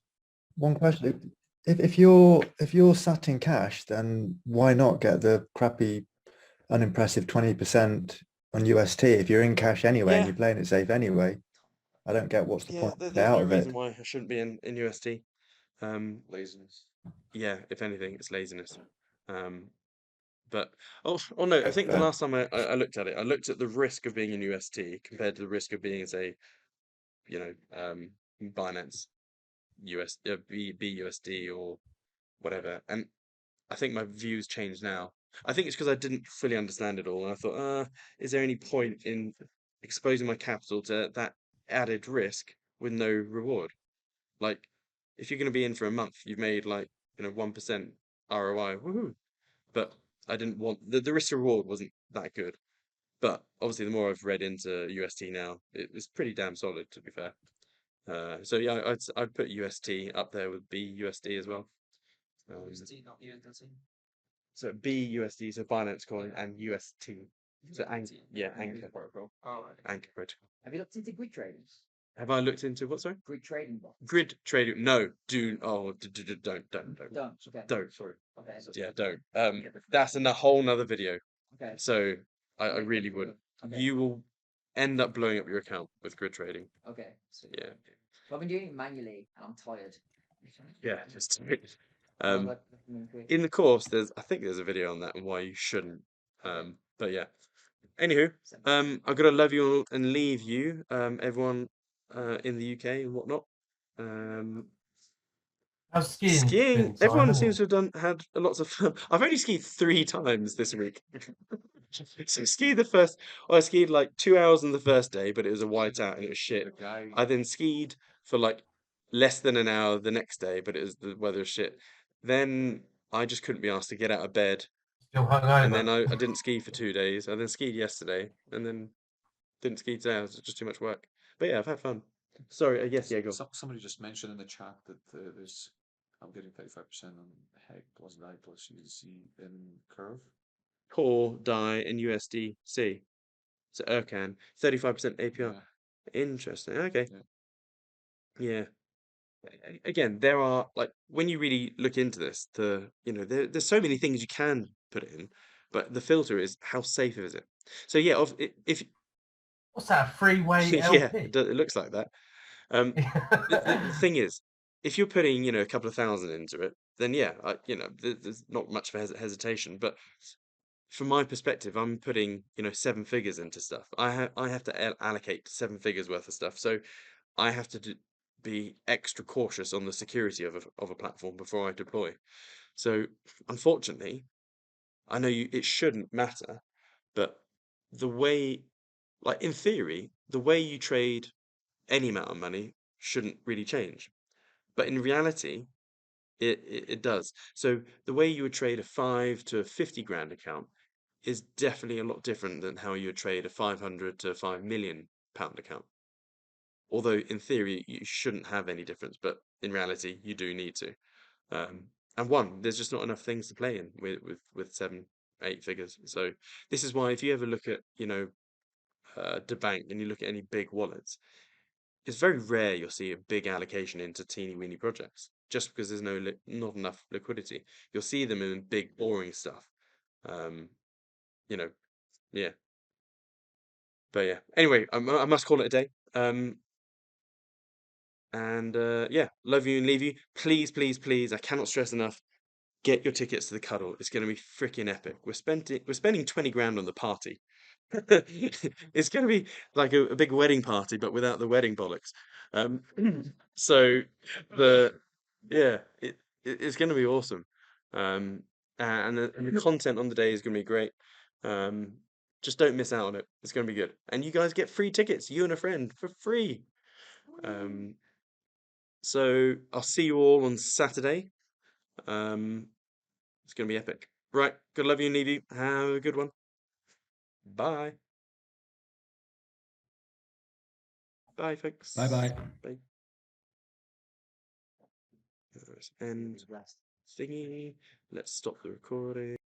one question: if you're sat in cash, then why not get the crappy, unimpressive 20% on UST if you're in cash anyway and you're playing it safe anyway? I don't get what's the point There's out no of reason it. why I shouldn't be in USD. Laziness. Yeah, if anything, it's laziness. But no, I think the Fair. last time I looked at it, I looked at the risk of being in UST compared to the risk of being, say, Binance BUSD or whatever, and I think my views changed now. I think it's because I didn't fully understand it all, and I thought, is there any point in exposing my capital to that added risk with no reward? Like, if you're going to be in for a month, you've made 1% ROI, woohoo! But I didn't want the risk to reward wasn't that good. But obviously, the more I've read into UST now, it's pretty damn solid, to be fair. So yeah, I'd put UST up there with BUSD as well. USD, not USDT. So BUSD, so Binance Coin, and UST. So Anchor protocol. Oh, right. Anchor protocol. Have you looked into grid trading? Have I looked into what? Sorry. Grid trading bots. Grid trading? No. Don't. Don't. Okay. Don't. Sorry. Okay. Yeah. Don't. That's in a whole nother video. Okay. So I really would. Okay. You will end up blowing up your account with grid trading. Okay. So, Yeah. I've been doing it manually, and I'm tired. Yeah. Just. In the course, I think there's a video on that and why you shouldn't. But yeah. Anywho, I've got to love you all and leave you, everyone in the UK and whatnot. How's skiing? Skiing. Everyone seems to have had lots of fun. I've only skied 3 times this week. So I skied like 2 hours on the first day, but it was a whiteout and it was shit. I then skied for less than an hour the next day, but the weather was shit. Then I just couldn't be asked to get out of bed. Still hungover. And then I didn't ski for 2 days. I then skied yesterday, and then didn't ski today. It was just too much work. But yeah, I've had fun. Sorry, yes, yeah, go. Somebody just mentioned in the chat that I'm getting 35% on HEG plus DAI plus USC in Curve. Core, DAI, and USDC. So Ercan, 35% APR. Yeah. Interesting. Okay. Yeah. Again, there are when you really look into this, there's so many things you can put in, but the filter is how safe is it. So yeah, if What's that, freeway Yeah, LP? it looks like that. The thing is, if you're putting, you know, a couple of thousand into it, then yeah, you know, there's not much of a hesitation. But from my perspective, I'm putting, you know, 7 figures into stuff. I have to allocate 7 figures worth of stuff, so I have to be extra cautious on the security of a platform before I deploy. So unfortunately, I know it shouldn't matter, but the way, like in theory, the way you trade any amount of money shouldn't really change. But in reality, it does. So the way you would trade a 5 to a 50 grand account is definitely a lot different than how you would trade a 500 to £5 million account. Although in theory you shouldn't have any difference, but in reality you do need to. And there's just not enough things to play in with 7, 8 figures. So this is why if you ever look at, you know, the bank and you look at any big wallets, it's very rare you'll see a big allocation into teeny weeny projects just because there's not enough liquidity. You'll see them in big boring stuff. You know, yeah. But yeah. Anyway, I must call it a day. And yeah, love you and leave you. Please, please, please. I cannot stress enough. Get your tickets to the cuddle. It's going to be freaking epic. We're spending 20 grand on the party. It's going to be like a big wedding party, but without the wedding bollocks. So yeah, it's going to be awesome. And the content on the day is going to be great. Just don't miss out on it. It's going to be good. And you guys get free tickets, you and a friend, for free. So I'll see you all on Saturday. It's going to be epic. Right. Good love you and leave you. Have a good one. Bye. Bye, folks. Bye-bye. Bye. End thingy. Let's stop the recording.